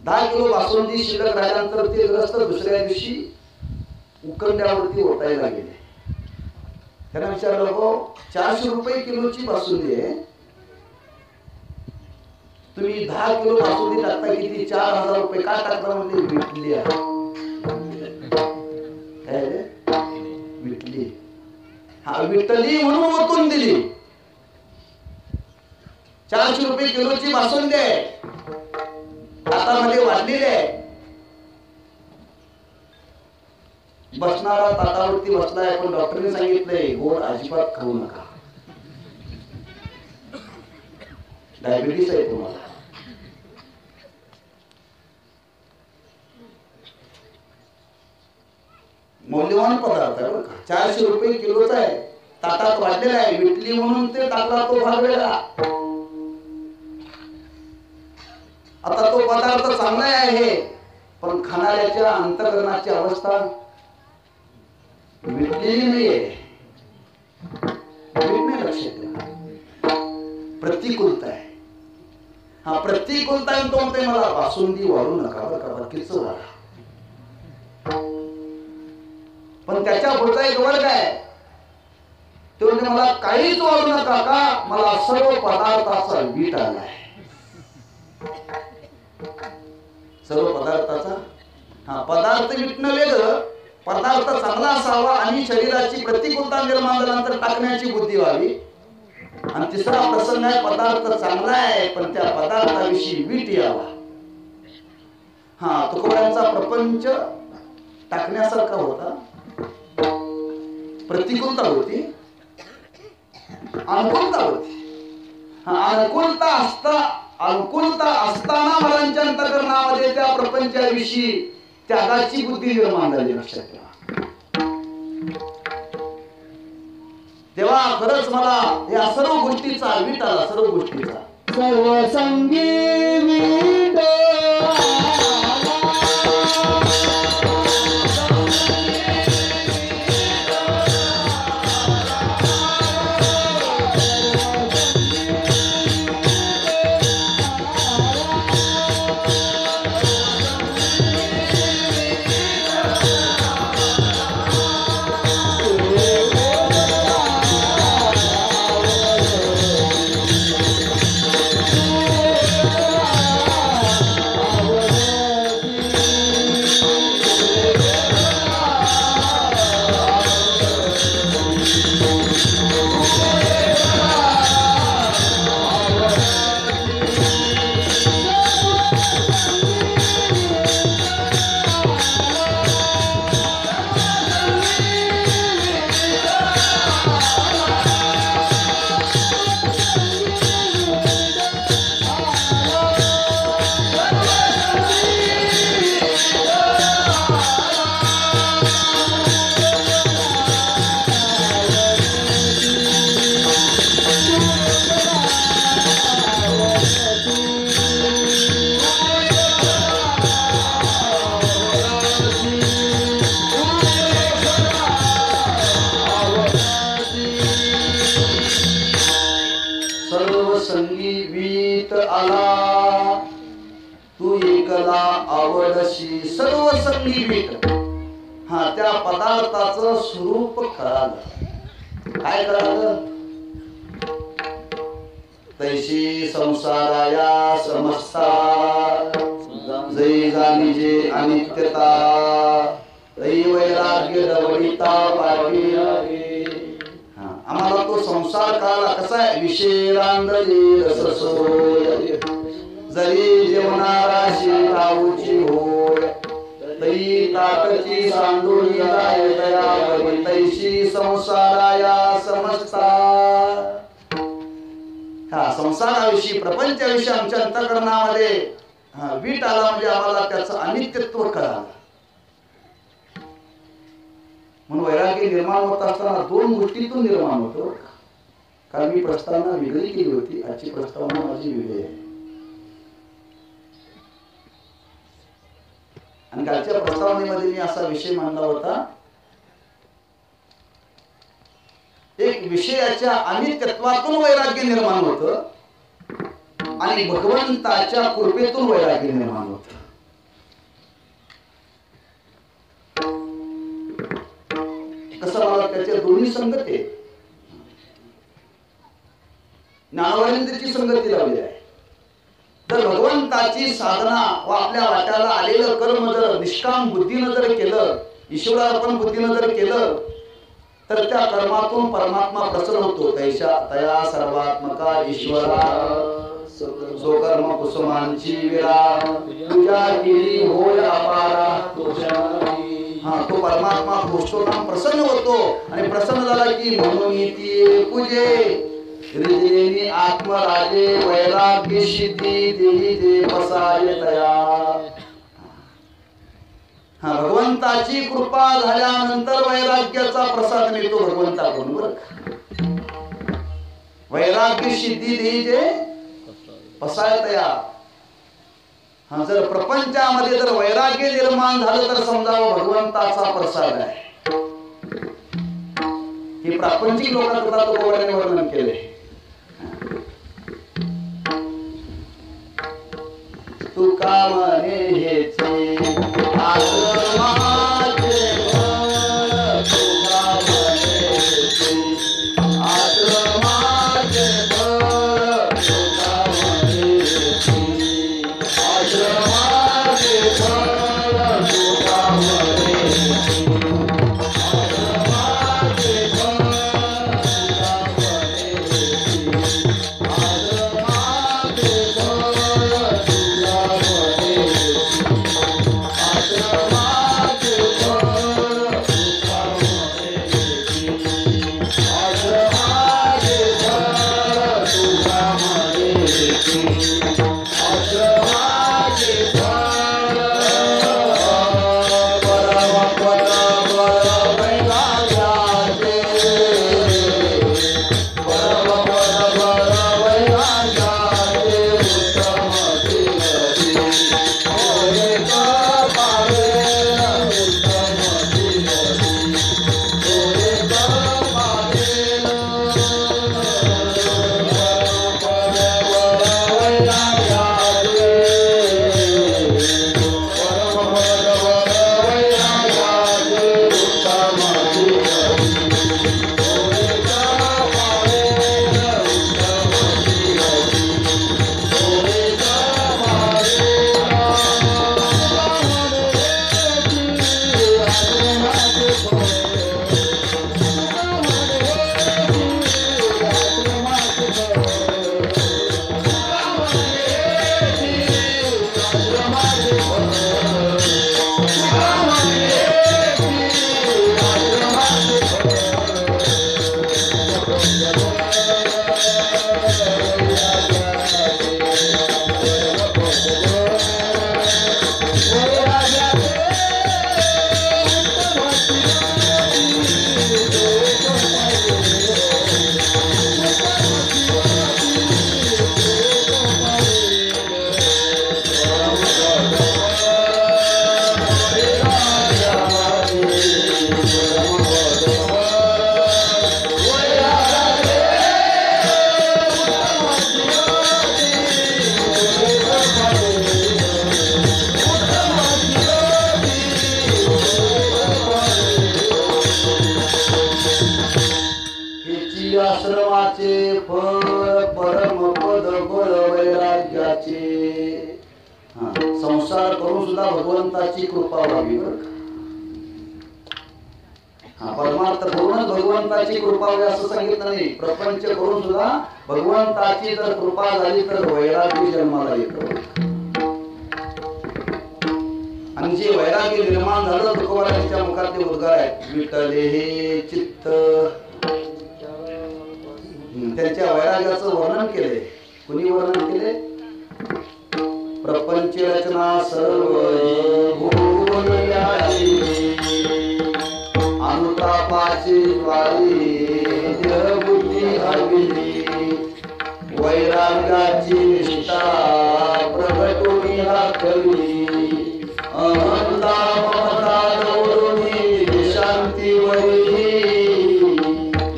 10 किलो बासुंदी शिल्लक राहिल्यानंतर ते ग्रस्त दुसऱ्या दिवशी उकंड्यावरती ओटायला गेले. त्यांना विचारलं, हो 400 रुपये किलोची बासुंदी आहे, तुम्ही 10 किलो बासुंदी टाकता, किती 4000 रुपये का टाकता? म्हणजे विटली आहे. काय विटली? हा, विटली म्हणून ओतून दिली. 400 रुपये किलोची बासुंदी आहे, हातामध्ये वाढलेली आहे. बसणारा ताटावरती बसलाय, पण डॉक्टरने सांगितलंय गोड अजिबात खाऊ नका, डायबिटीस आहे तुम्हाला. मौल्यवान पदार्थ आहे बरं का, 400 रुपये किलोचा आहे, ताटात वाढलेला आहे, विटली म्हणून ते टाकला तो भाग वेगळा. आता तो पदार्थ चांगला आहे, पण खाणाऱ्याच्या अंतःकरणाची अवस्था विटलेली नाहीये. लक्षात ठेवा, प्रतिकूलता आहे. हा प्रतिकूलता तो म्हणते मला बासुंदी वाढू नका बरं का, बाकीचं वाढा. पण त्याच्या पुढचा एक वर्ग आहे, तो म्हणजे मला काहीच वाढू नका का, मला सर्व पदार्थाचा वीट आलाय. सर्व पदार्थाचा, हा पदार्थ विटणं वेगळं, पदार्थ चांगला असावा आणि शरीराची प्रतिकूलता निर्माण झाल्यानंतर टाकण्याची बुद्धी व्हावी. आणि तिसरा प्रसंग आहे, पदार्थ चांगला आहे पण त्या पदार्थाविषयी वीट यावा. हा तुकोबांचा प्रपंच टाकण्यासारखा होता, प्रतिकूलता होती, अनुकूलता होती. हा अनुकूलता असताना मरांच्या अंतःकरणामध्ये त्या प्रपंचाविषयी त्यागाची बुद्धी निर्माण झाली. लक्षात ठेवा, तेव्हा खरंच मला या सर्व गोष्टीचा वीट आला, सर्व गोष्टीचा. सर्व संगी वीट आवडशी सर्व संगी वीट. हा त्या पदार्थाचं स्वरूप कळालं. काय कळालं? तैशी संसाराया समस्ता जै जाणीजे अनित्यता तै वैराग्य दवडिता पाठी. आम्हाला तो संसार कळाला. कसा आहे? विषेरांगली रससोय जरी जेवणाराशी राहूची होय तई ताटची सांडून जाय दयावरी तैशी संसाराया समजता. हा संसाराविषयी प्रपंचाविषयी आमच्या अंतःकरणामध्ये वीट आला म्हणजे आम्हाला त्याचं अनित्यत्व कळालं. म्हणून वैराग्य निर्माण होत असताना दोन गोष्टीतून निर्माण होतो. कारण मी प्रस्तावना वेगळी केली होती, आजची प्रस्तावना माझी वेगळी आहे. आणि कालच्या प्रस्तावनेमध्ये मी असा विषय मांडला होता, एक विषयाच्या अनित्यत्वातून वैराग्य निर्माण होतं आणि भगवंताच्या कृपेतून वैराग्य निर्माण होतं. कसं मला त्याच्या दोन्ही संगती आहेत. ज्ञानवरेंद्रची संगती लावली आहे. तर भगवंताची साधना व आपल्या वाट्याला आलेलं कर्म जर निष्काम बुद्धीनं जर केलं, ईश्वरार्पण बुद्धीनं जर केलं, तर त्या कर्मातून परमात्मा प्रसन्न होतो. तया सर्वात्मका ईश्वरा जो कर्म कुसुमांची विरा तुझ्या केली होय अपारा. हा तो परमात्मा पोचतो ना प्रसन्न होतो आणि प्रसन्न झाला की म्हणून ती पूजे हृदयेनी आत्मराजे वैराग्य सिद्धी देही दे बसाय तया. हा भगवंताची कृपा झाल्यानंतर वैराग्याचा प्रसाद मिळतो भगवंताकडून. बरं वैराग्य सिद्धी देही दे बसाय तया. हा जर प्रपंचामध्ये जर वैराग्य निर्माण झालं तर समजावं भगवंताचा प्रसाद आहे. हे प्रापंचिक लोकांकरता तुकोबाराने वर्णन केले. तुका म्हणे हेचे आश्रमाचे फळ, तुका म्हणे हेचे आश्रमाचे फळ, तुका म्हणे हेचे आश्रमाचे फळ, तुका म्हणे हेचे आश्रमाचे फळ, तुका म्हणे हेचे आश्रमाचे आश्रमाचे फळ परमपद गोळ वैराग्याचे. संसार करून सुद्धा भगवंताची कृपा व्हावी. परमार्थ करूनच भगवंताची कृपा व्हावी असं सांगितलं नाही. प्रपंच करून सुद्धा भगवंताची जर कृपा झाली तर वैराग्य जन्माला येतं. आणि जे वैराग्य निर्माण झालं तुकोबाराच्या मुखातले उद्गार आहेत. विठले हे चित्त. त्यांच्या वैराग्याचं वर्णन केले. कुणी वर्णन केले? प्रपंच रचना सर्व अनुतापाची द्वारी बुद्धी हरविली. वैराग्याची निष्ठा प्रगटोनी दाखवली. अहंता ममता दौडूनी शांती वरी.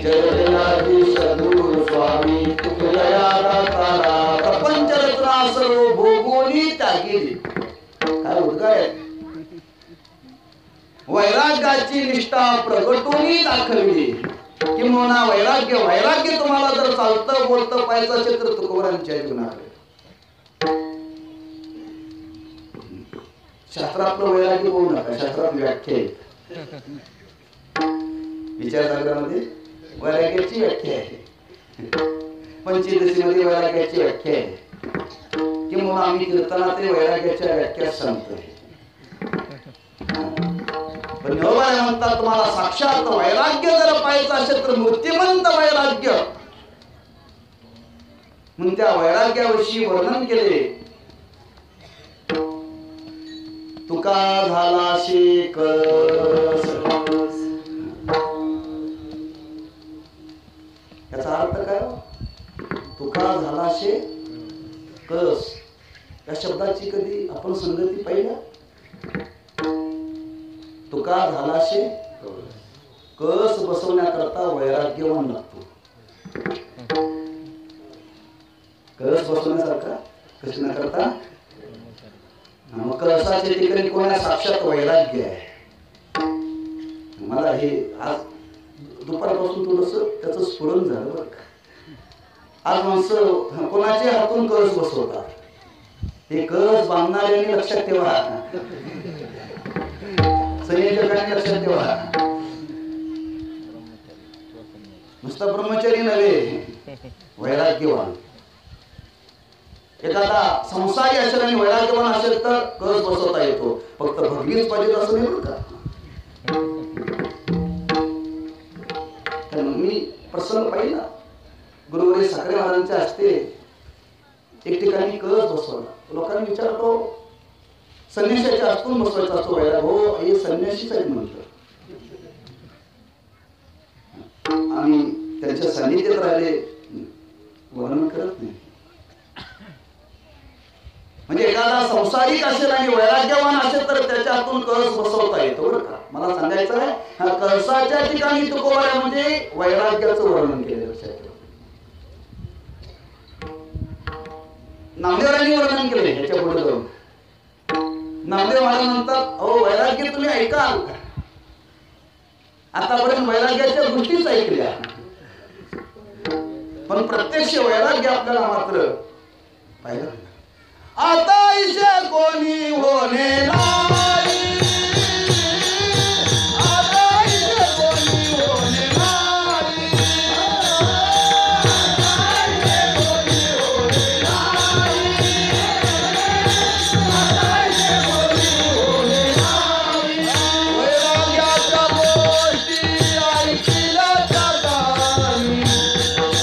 जगन्नाथी सद्गुरु स्वामी तुकया दातारा. प्रपंच रचना सर्व भोगोनी त्यागेली. काय उद्गार आहे? वैराग्याची निष्ठा प्रगटोनी दाखवली. किंवा वैराग्य तुम्हाला जर चालतं बोलतं पाहायचं असेल तर तुकोबारांच्या जीवनाकडे. शास्त्रातलं वैराग्य होऊ नका. शास्त्रात व्याख्या आहे. विचारसागरामध्ये वैराग्याची व्याख्या आहे. पंचदशीमध्ये वैराग्याची व्याख्या आहे. किंवा आम्ही कीर्तनात वैराग्याच्या व्याख्या सांगतोय. पण ज्ञानोबा म्हणतात तुम्हाला साक्षात वैराग्य जर पाहायचं असेल तर मूर्तिमंत वैराग्य म्हणून त्या वैराग्याविषयी वर्णन केले. तुका झाला शेकस, याचा अर्थ काय? तुका झाला शे कस, या शब्दाची कधी आपण संगती पाहिल्या? तुका झाला शे कस बसवण्याकरता वैराग्यवान लागतो. कळस बसवण्यासारखा कशाकरता? मग कळसाच्या ठिकाणी कोणा साक्षात वैराग्य आहे. मला हे आज दुपारपासून थोडस त्याचं स्फुरण झालं बरं का. आज माणसं कोणाच्या हातून कळस बसवतात. हे कळस बांधणाऱ्यांनी लक्षात ठेवा, संयोजकांनी लक्षात ठेवा. नुसता ब्रह्मचारी नव्हे, वैराग्यवान. एखादा संसारी असेल आणि वैराग्यवान असेल तर कळस बसवता येतो. फक्त भगवीच पाहिजे असं नाही बरं का. मी प्रसंग पाहिला गुरुवारी साखरे महाराजांच्या हस्ते एक ठिकाणी कळस बसवला. लोकांनी विचारतो संन्याशाच्या हस्तून बसवायचा असतो वैराग. हो, हे संन्याशीच आहेत म्हणतो. आम्ही त्यांच्या सानिध्यात राहिले वर्णन करत नाही. म्हणजे एखादा संसारिक असेल आणि वैराग्यवान असेल तर त्याच्या हातून कळस बसवता येतो बरं का. मला सांगायचं आहे, हा कळसाच्या ठिकाणी तुकोबा म्हणजे वैराग्याचं वर्णन केलं. लक्षात ठेवा. नामदेवांनी वर्णन केले याच्या पुढे जाऊन. नामदेव महाराज म्हणतात, अहो वैराग्य तुम्ही ऐकाल, आतापर्यंत वैराग्याच्या गोष्टीच ऐकल्या, पण प्रत्यक्ष वैराग्य आपल्याला मात्र पाहिलं. आता इशे कोणी होणे नाही, आता इशे कोणी होणे नाही, आता इशे कोणी होणे नाही, आता इशे कोणी होणे नाही. वैराग्याच्या गोष्टी ऐकल्या जातानी,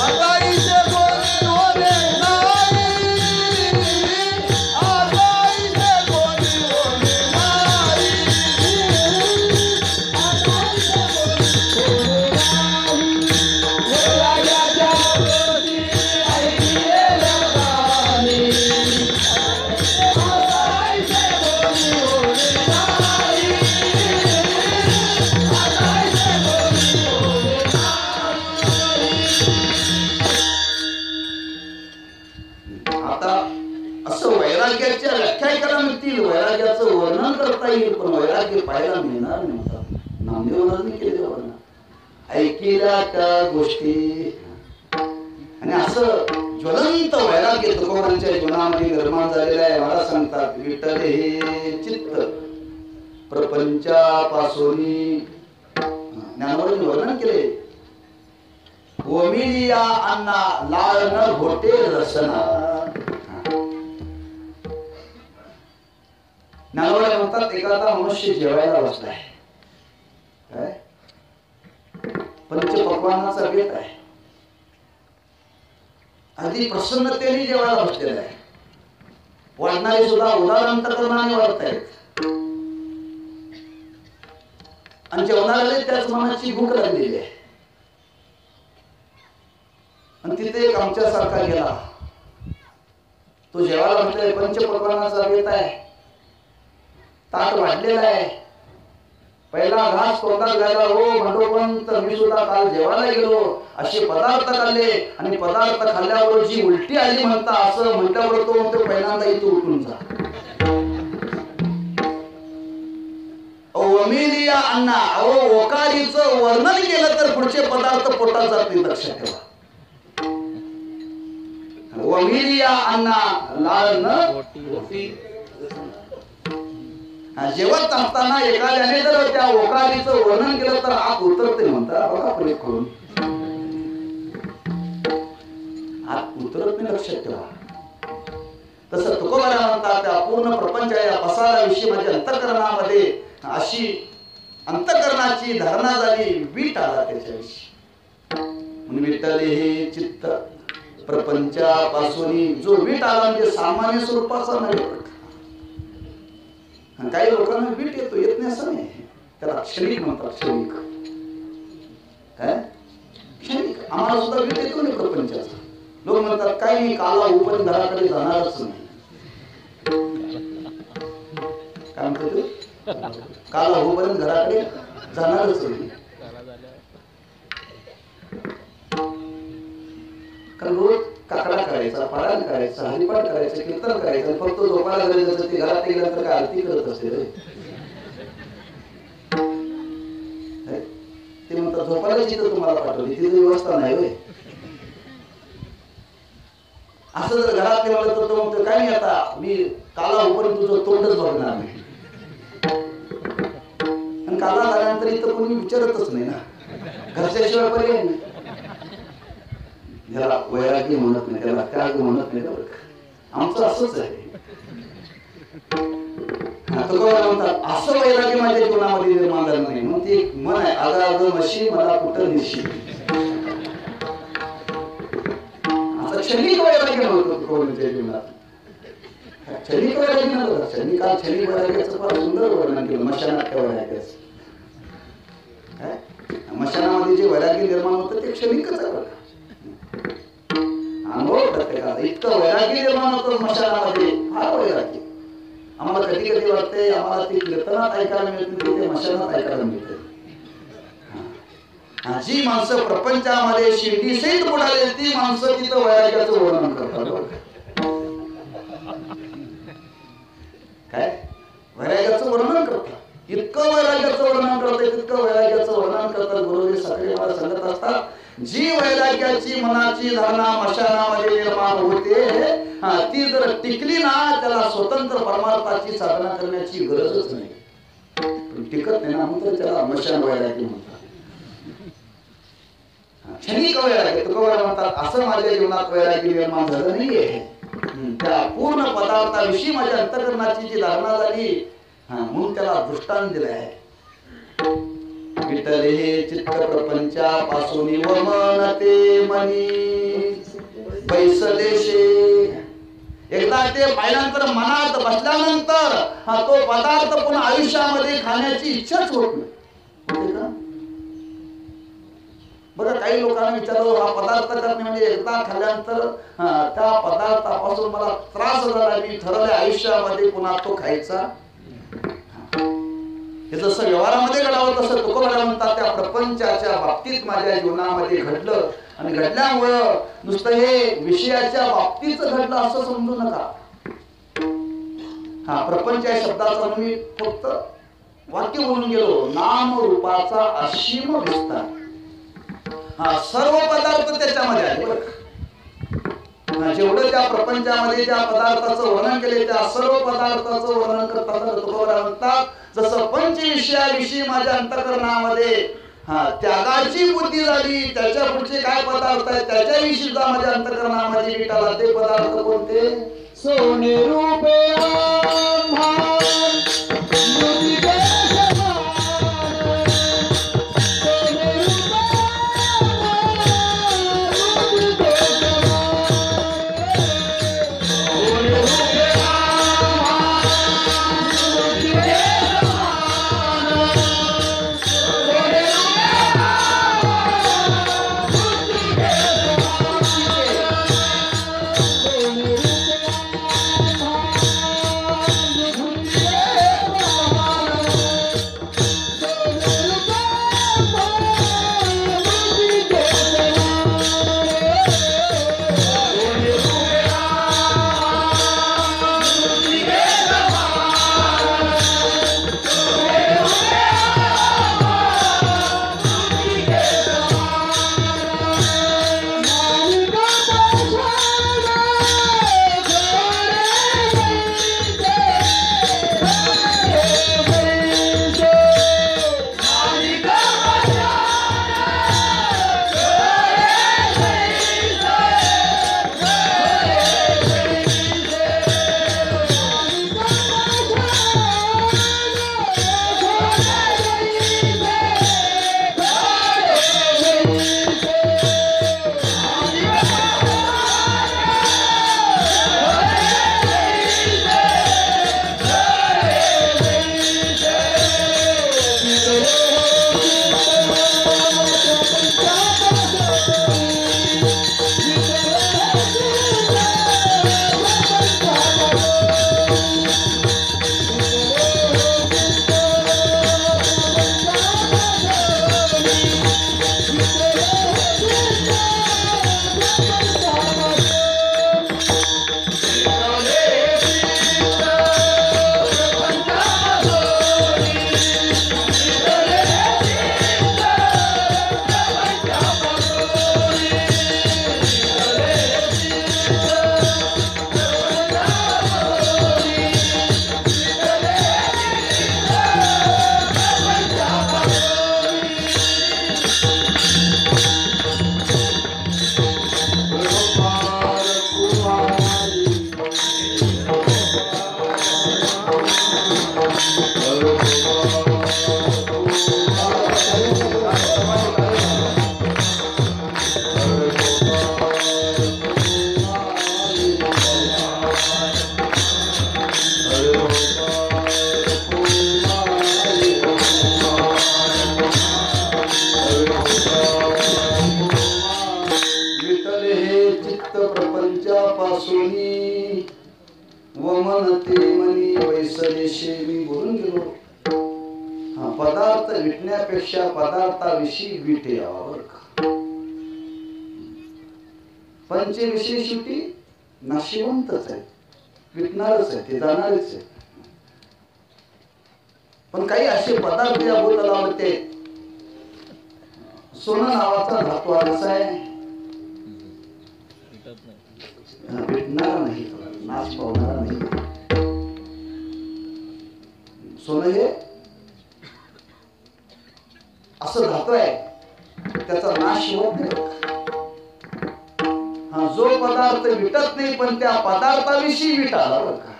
आता इशे कोणी होणे नाही, वैराग्याचं वर्णन करता येईल पण वैराग्य पाहायला मिळणार नाही. नामदेवांनी केलेलं वर्णन ऐकल्या त्या गोष्टी आणि असं ज्वलंत वैराग्य तुकोबांच्या जीवनामध्ये निर्माण झालेलं आहे. मला सांगतात, विठ्ठल हे चित्त प्रपंचापासून ज्ञानोबांनी वर्णन केले. ओमिलिया अन्ना लाळ न घोटे रसना. ज्ञानोबा म्हणतात, एखादा मनुष्य जेवायला बसलाय, काय पंचपक्वान्नाचा बेत आहे, अगदी प्रसन्नतेने जेवायला बसलेला आहे. वाढणारे सुद्धा उदाहरण वाढत आहेत आणि जेवणाला त्याच मनाची भूक लागलेली आहे. आणि तिथे एक आमच्यासारखा गेला, तो जेवायला बसलाय, पंचपक्वान्नाचा बेत आहे, ताट वाढलेला आहे, पहिला घास तोंडात घायला. हो म्हणतो तर मी सुद्धा काल जेवायला गेलो, असे पदार्थ खाल्ले आणि पदार्थ खाल्ल्यावर जी उलटी आली म्हणता, असं म्हटल्यावर तो म्हणतो पहिल्यांदा इथं उठून जा. ओमिलिया अन्ना, अहो ओकारीचं वर्णन केलं तर पुढचे पदार्थ पोटात जात नाही. लक्षात ठेवा. ओमिलिया अन्ना लाळ न. जेवत असताना एखाद्याने जर त्या ओकारीचं वर्णन केलं तर आत उतरते म्हणतात. बघा प्रयोग करून आत उतरत नाही. लक्षात ठेवा. तसं तुकोबा म्हणतात, त्या पूर्ण प्रपंच या पसाराविषयी माझ्या अंतःकरणामध्ये अशी अंतकरणाची धारणा झाली, वीट आला त्याच्याविषयी. म्हणून विठ्ठल हे चित्त प्रपंचापासून जो वीट आला म्हणजे सामान्य स्वरूपाचा नाही. काही लोकांना वीट येतो, येत नाही असं नाही, त्याला क्षणिक म्हणतात. क्षणिक काय? क्षणिक. आम्हाला सुद्धा वीट येतो नाही प्रपंचाचा. लोक म्हणतात काय नाही, काला उपर घराकडे जाणारच नाही. काय म्हणतो? काला होईपर्यंत घराकडे जाणारच नाही. कारण रोज काकडा करायचा, पारायण करायचा, हरिपाठ करायचं, कीर्तन करायचं, फक्त झोपायला घरी जायचं. ते घरात गेल्यानंतर काय आरती करत असेल? ते म्हणतात झोपायला तिथं तुम्हाला पाठवली, तिथं व्यवस्था नाही होय. असं जर घरात म्हणलं तर तो म्हणतो काय नाही, आता मी काला होईपर्यंत तुझं तोंडच बघणार नाही. आणि काला झाल्यानंतर इथं कोणी विचारतच नाही ना, घरच्याशिवाय पर्याय नाही. त्याला वैराग्य म्हणत नाही, त्याला त्याग म्हणत नाही. आमचं असंच आहे. म्हणतात असं वैराग्य माझ्या जीवनामध्ये निर्माण झालं नाही. मग ते मन आहे, अगं अगं म्हशी मला कुठं निशी. असं क्षणिक वैराग्य नव्हतं तुकोबांच्या जीवनात. क्षणिक वैराग्य नव्हतं. क्षणिक वैराग्याचं फार सुंदर वर्णन केलं मशानाच्या वैराग्याचं. काय मशानामध्ये जे वैराग्य निर्माण होतं ते क्षणिकच आहे बघा. अनुभव प्रत्येकाचा इतकं वैराग्य निर्माण होतं स्मशानामध्ये, फार वैराग्य. आम्हाला कधी कधी वाटते आम्हाला ते कीर्तनात ऐकायला मिळते, ते मशानात ऐकायला मिळते. जी माणसं प्रपंचामध्ये शिर्डी सहित बुडाले ती माणसं तिथं वैराग्याचं वर्णन करतात. काय वैराग्याचं वर्णन करतात, इतकं वैराग्याचं वर्णन करतात, इतकं वैराग्याचं वर्णन करतात. गुरुजी सकाळी मला सांगत असतात, जी वैराग्याची मनाची धारणा मशानामध्ये निर्माण होते ती जर टिकली ना, त्याला स्वतंत्र परमार्थाची साधना करण्याची गरजच नाही. टिकत नाही ना, म्हणून त्याला मशान वैराग्य म्हणतात. क्षणिक वैराग्य. तुकोबा म्हणतात असं माझ्या जीवनात वैराग्य निर्माण झालं नाहीये. त्या पूर्ण पदार्थाविषयी माझ्या अंतःकरणाची जी धारणा झाली, म्हणून त्याला दृष्टांत दिलं आहे. विठ्ठल हे चित्त प्रपंचापासून व मन ते मनी बैसलेशे. एकदा ते पाहिल्यानंतर मनात बसल्यानंतर तो पदार्थ पुन्हा आयुष्यामध्ये खाण्याची इच्छाच होत नाही. बघा काही लोकांना विचारलं हा पदार्थ करणे म्हणजे एकदा खाल्ल्यानंतर त्या पदार्थापासून मला त्रास झाला, मी ठरवले आयुष्यामध्ये पुन्हा तो खायचा. हे जसं व्यवहारामध्ये घडावं तसं तुकोबा म्हणतात त्या प्रपंचाच्या बाबतीत माझ्या जीवनामध्ये घडलं. आणि घडल्यामुळं नुसतं हे विषयाच्या बाबतीच घडलं असं समजू नका. प्रपंच या शब्दाचा मी फक्त वाक्य बोलून गेलो. नाम रूपाचा असीम विस्तार. सर्व पदार्थ त्याच्यामध्ये आहे. जेवढं त्या प्रपंचामध्ये ज्या पदार्थाचं वर्णन केले त्या सर्व पदार्थाचं वर्णन करताना तुकोबा म्हणतात जसं पंचविषयाविषयी माझ्या अंतःकरणामध्ये त्यागाची बुद्धी झाली, त्याच्या पुढचे काय पदार्थ आहेत त्याच्याविषयी सुद्धा माझ्या अंतःकरणामध्ये विटाला. ते पदार्थ कोणते? सोने रूपे सोनी वमनते मनी वैसलेशे. मी बोलून गेलो. हा पदार्थ विटण्यापेक्षा पदार्थाविषयी विटे यावा. पंचविषयी शेवटी नाशिवंतच आहे, विटणारच आहे, ते जाणारच आहे. पण काही असे पदार्थ या भूतलावरती सोनं नावाचा धातू असा आहे, विटणार नाही, नाश पावणार नाही. सोनं हे असं धातू आहे, त्याचा नाश होत नाही. हा जो पदार्थ विटत नाही पण त्या पदार्थाविषयी विट आला बरं का.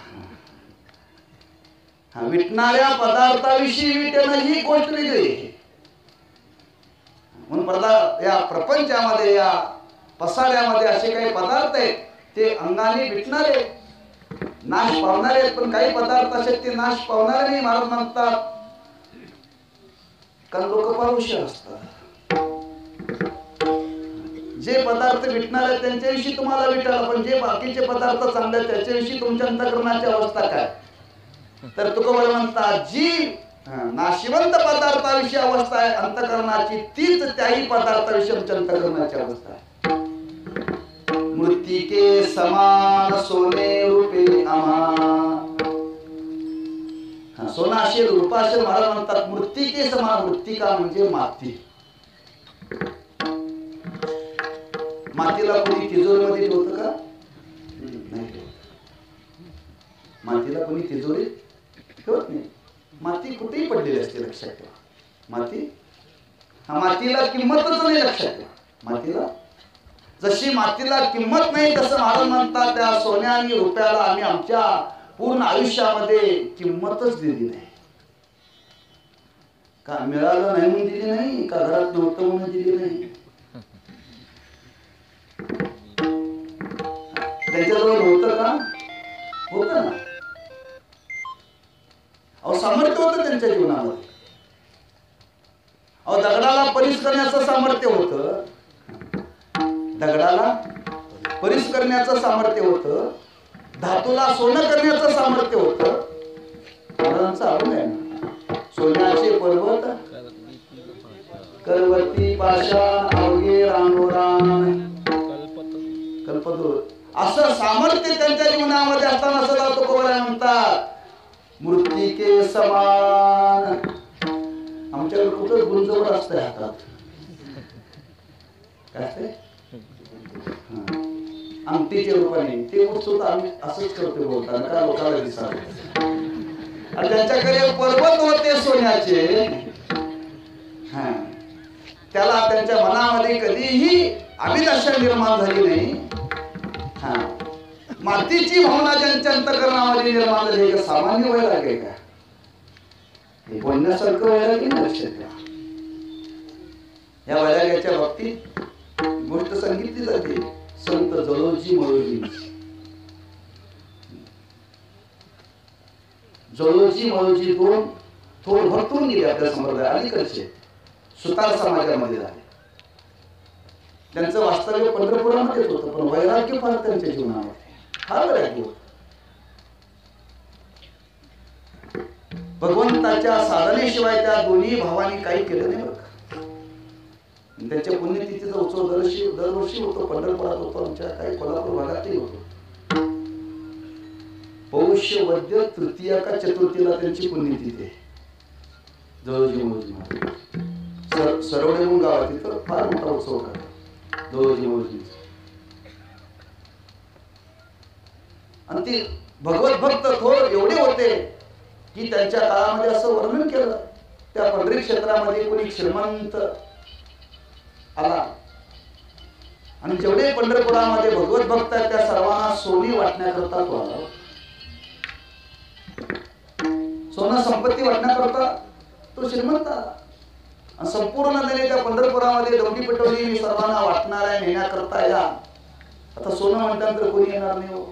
हा विटणाऱ्या पदार्थाविषयी विटणं ही गोष्ट वेगळी. म्हणून या प्रपंचामध्ये या पसाऱ्यामध्ये असे काही पदार्थ आहेत ते अंगाने विटणारे, नाश पावणारे आहेत. पण काही पदार्थ असे ते नाश पावणारे नाही. महाराज म्हणतात कारण लोक पारुष्य असतात. जे पदार्थ विटणार आहेत त्यांच्याविषयी तुम्हाला विटाला, पण जे बाकीचे पदार्थ चांगले आहेत त्याच्याविषयी तुमच्या अंतःकरणाची अवस्था काय. तर तुकोबर म्हणतात जी नाशिवंत पदार्थाविषयी अवस्था आहे अंतःकरणाची, तीच त्याही पदार्थाविषयी आमच्या अंतःकरणाची अवस्था आहे. मृत्तिके समान सोने रूपे आम्हा. सोना असेल रूप असेल. महाराज म्हणतात मृत्तिके समान. मृत्तिका म्हणजे माती. मातीला कोणी तिजोरीमध्ये ठेवतं का? नाही ठेवत. मातीला कोणी तिजोरीत ठेवत नाही. माती कुठेही पडलेली असते, लक्षात ठेवा. मातीला किंमतच नाही, लक्षात ठेवा. मातीला जशी मातीला किंमत नाही तसं महाराज म्हणतात त्या सोन्या आणि रुपयाला आम्ही आमच्या पूर्ण आयुष्यामध्ये किंमतच दिली नाही. का मिळालं नाही म्हणून दिली नाही, का घरात नव्हतं म्हणून दिली नाही. त्याच्याजवळ होतं का? होतं ना. अहो सामर्थ्य होतं त्यांच्या जीवनामध्ये. अहो दगडाला परीस करण्याचं सामर्थ्य होतं. दगडाला परीस करण्याचं सामर्थ्य होतं. धातूला सोनं करण्याचं सामर्थ्य होतं. महाराजांचं आवड आहे ना. सोन्याचे पर्वत करवती पाषाण अवघे रांगोरान कल्पतरू. असं सामर्थ्य त्यांच्या जीवनामध्ये असताना सदा तुकोबाराय म्हणतात मृत्तिके समान. आमच्याकडे कुठं गुंजवड असते हातात. काय असते? अंगठीच्या रूपाने ते सुद्धा आम्ही असंच करतो बोलताना का लोकांना दिसावे. आणि त्यांच्याकडे पर्वत होते सोन्याचे. त्याला त्यांच्या मनामध्ये कधीही अभिलाषा निर्माण झाली नाही. मातीची भावना ज्यांच्या अंतःकरणामध्ये निर्माण झाली. का सामान्य वैराग आहे का? हे बोलण्यासारखं वैराग आहे ना, लक्षात घ्या. या वैराग्याच्या बाबतीत गोष्ट सांगितली जाते संत जळोजी मळोजींची. जळोजी मळोजी दोन थोर भरतून गेले आपल्या संप्रदाय अलीकडचे सुतार समाजामध्ये झाले. त्यांचं वास्तव्य पंढरपुरामध्येच होतं, पण वैराग्य फार त्यांच्या जीवनामध्ये फार वैराग्य होतं. भगवंताच्या साधनेशिवाय त्या दोन्ही भावांनी काही केलं नाही बरं. त्यांच्या पुण्यतिथीचा उत्सव दरवर्षी होतो. पंढरपुरात होतो, आमच्या काही कोल्हापूर भागातही होतो. पौष वद्य तृतीया का चतुर्थीला त्यांची पुण्यतिथी आहे. जवळजी मौजी सरवडे म्हणून गाव आहे, तिथं फार मोठा उत्सव करतात जवळजी मौजी. आणि ती भगवत भक्त थोर एवढे होते की त्यांच्या काळामध्ये असं वर्णन केलं त्या पंढरी क्षेत्रामध्ये कोणी श्रीमंत आला आणि जेवढे पंढरपुरामध्ये भगवत भक्त आहेत त्या सर्वांना सोने वाटण्याकरता तो आला. सोनं संपत्ती वाटण्याकरता तो श्रीमंत आला. आणि संपूर्णपणे त्या पंढरपुरामध्ये दौंडी पिटवली मी सर्वांना वाटणार आहे नेण्याकरता या. आता सोनं म्हणल्यानंतर कोणी येणार नाही हो.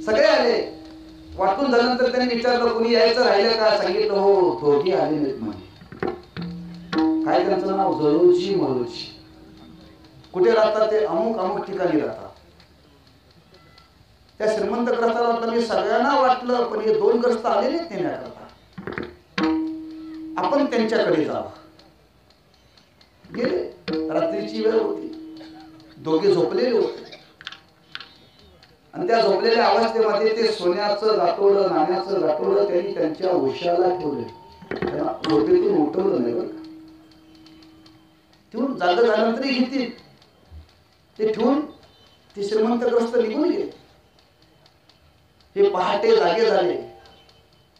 सगळे आले. वाटून झाल्यानंतर त्यांनी विचारलं कोणी यायचं राहिलं का? सांगितलं हो दोघी आले नाहीत म्हणे. काय त्यांचं नाव? जळोजी मळोजी. कुठे राहतात ते अमुक अमुक ठिकाणी राहतात. त्या श्रीमंत ग्रस्ताला वाटलं मी सगळ्यांना वाटलं, पण हे 2 ग्रस्त आलेलेच नेण्याकरता, आपण त्यांच्याकडे जावं. गेले. रात्रीची वेळ होती, दोघे झोपलेले होते आणि त्या झोपलेल्या अवस्थेमध्ये ते सोन्याचं गाठोडं, नाण्याचं गाठोडं त्यांनी त्यांच्या उशाला ठेवले. त्यांना झोपेतून उठवलं नाही बरं का. ठेवून जागा झाल्यानंतरही घेतील ते ठेवून ते श्रीमंतग्रस्त निघून गेले. हे पहाटे जागे झाले,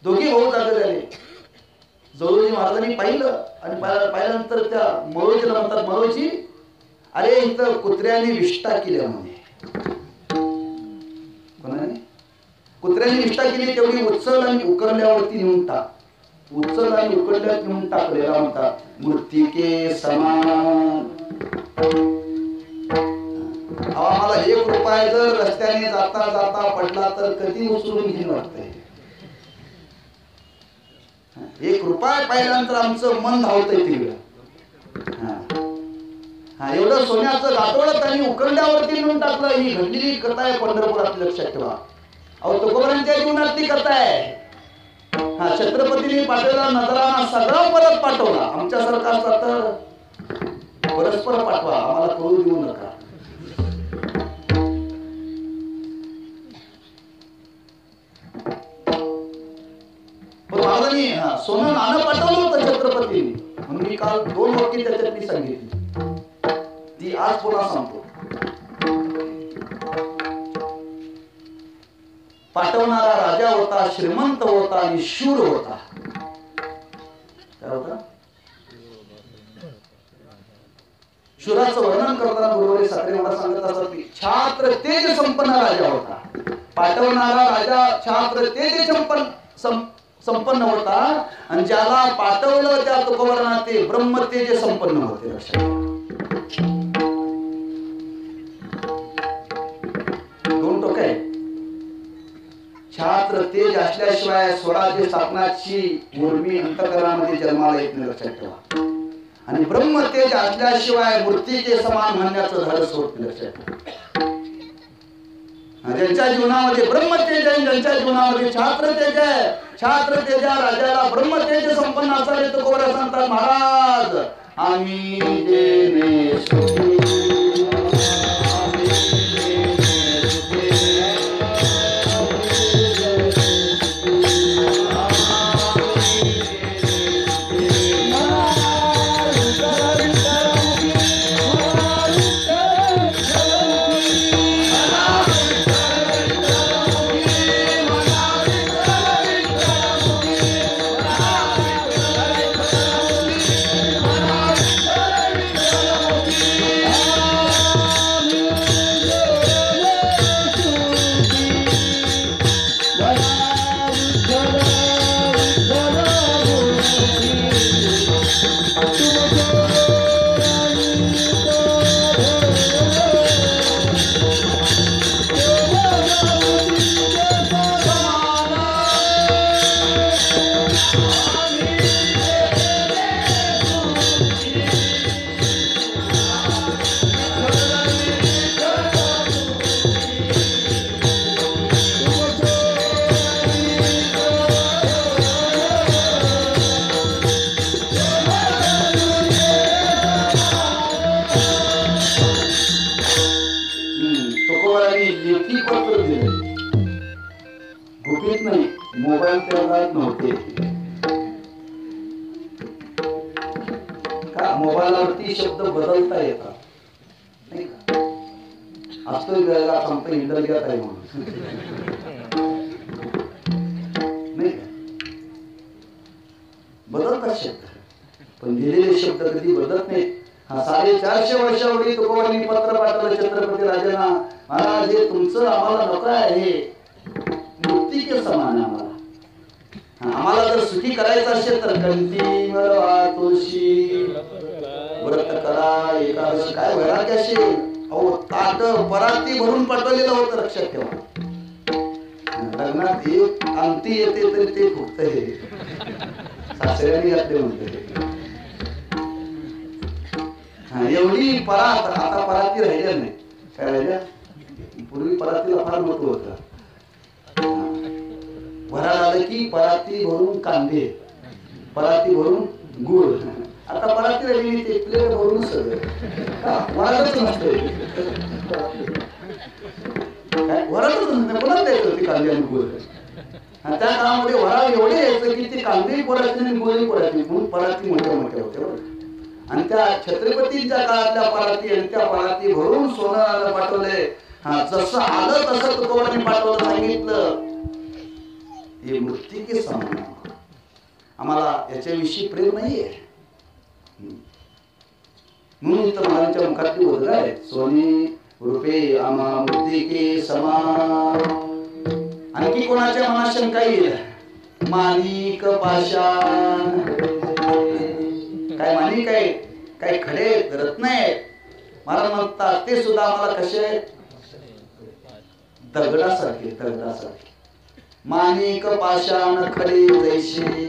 दोघे भाऊ जागे झाले. जवळजी महाराजांनी पाहिलं आणि पाहिल्यानंतर त्या मळोजीला म्हणतात, मळोजी अरे इथं कुत्र्याने विष्ठा केल्या म्हणे. कोणाने? कुत्र्याने विष्ठा केली. तेवढी उचल आणि उकरल्यावरती नेऊन टाक. उचल आणि उकरल्यात नेऊन टाकलेला म्हणतात मूर्तिके समान. आम्हाला 1 रुपया जर रस्त्याने जाता जाता पडला तर कधी उचलून घेऊन वाटतंय. 1 रुपया पाहिल्यानंतर आमचं मन धावतंय तिकडं. एवढं सोन्याचं गाठोडं त्यांनी उकरल्यावरती नेऊन टाकलं. ही घडलेली कथा आहे पंढरपुरात, लक्षात ठेवा. अहो तुकोबारांच्या जीवनातली कथा आहे. छत्रपतींनी पाठवला नजराना सगळं परत पाठवला. आमच्या सरकारचा तर परस्पर पाठवा, आम्हाला कळू देऊ नका. पण महाराजांनी सोनं नाणं पाठवलं होतं छत्रपतींनी. म्हणून मी काल 2 वाक्य त्याच्यातली सांगितली, ती आज पुन्हा सांगतो. पाठवणारा राजा होता, श्रीमंत होता आणि शूर होता. काय होता? शूराचं वर्णन करताना गुरुवारी साखरे मला सांगत असतात की छात्र तेज संपन्न राजा होता. पाठवणारा राजा छात्र तेज संपन्न होता आणि ज्याला पाठवलं त्या तुकोबारांना ते ब्रह्म तेज संपन्न होते. दोन टोक आहे. छात्र तेज असल्याशिवाय स्वराज्य स्थापनाची उर्मी अंतःकरणामध्ये जन्माला येत नाही, लक्षात ठेवा. आणि ब्रह्म तेज असल्याशिवाय मूर्तीचे समान म्हणण्याचं धाडस होत नाही, लक्षात ठेवा. ज्यांच्या जीवनामध्ये ब्रह्मतेज आहे, ज्यांच्या जीवनामध्ये छात्र तेज आहे, छात्र तेजा राजाला ब्रह्मतेज संपन्न असावे. तुकोबारा सांगतात महाराज आम्ही देणे सुखी. मोबाईल तेवढाच नव्हते का? मोबाईलवरती शब्द बदलता येतात नाही का? असतो वेळेला सांगतो इंटरनेट आहे म्हणून नाही का? बदलतात शब्द, पण लिहिलेले शब्द कधी बदलत नाही. 450 वर्षापूर्वी तुकोबांनी पत्र पाठवलं छत्रपती राजांना, महाराज हे तुमचं आम्हाला नको आहे, मूर्ती के समान आम्हाला. आम्हाला जर सुखी करायचं असेल तर गंती तुळशी व्रत करा, एकादशी काय वैराग्य असेल. अहो ताट पराती भरून पाठवलेलं होतं, लक्षात ठेवा. लग्नात एक अंगठी येते तरी ते फक्त हे सासऱ्यांनी घातले म्हणते. एवढी परात, आता पराती राहिल्या नाही. काय राहिल्या? पूर्वी परातीला फार महत्व होतं. वराड आलं की पराती भरून कांदे, पराती भरून गुळ. आता पराती राहिली ते प्लेट भरून सगळं वराडच नसते. वराडच नसते, कोणाला द्यायचं ते कांदे आणि गुळ. आणि त्या काळामध्ये वराड एवढे यायचं की ते कांदेही पराती आणि गुळही पराती, म्हणून पराती मोठ्या मोठ्या होत्या बरं. आणि त्या छत्रपतींच्या काळातल्या पराती आणि त्या पराती भरून सोनं पाठवले. जसं आलं तसं तुकोबांनी पाठवलं, सांगितलं हे मृत्तिके समान. आम्हाला याच्याविषयी प्रेम नाहीये, म्हणून तर महाराजांच्या मुखातली बोलत आहे, सोने रुपे आम्हा मृत्तिके समान. आणखी कोणाच्या मनात शंका येईल? माणिक पाषाण. काय माणिक आहे, काय खडे रत्न आहेत. महाराज म्हणतात ते सुद्धा आम्हाला कसे आहेत? दगडासारखे, दगडासारखे. माणिक पाषाण खडे जैसे.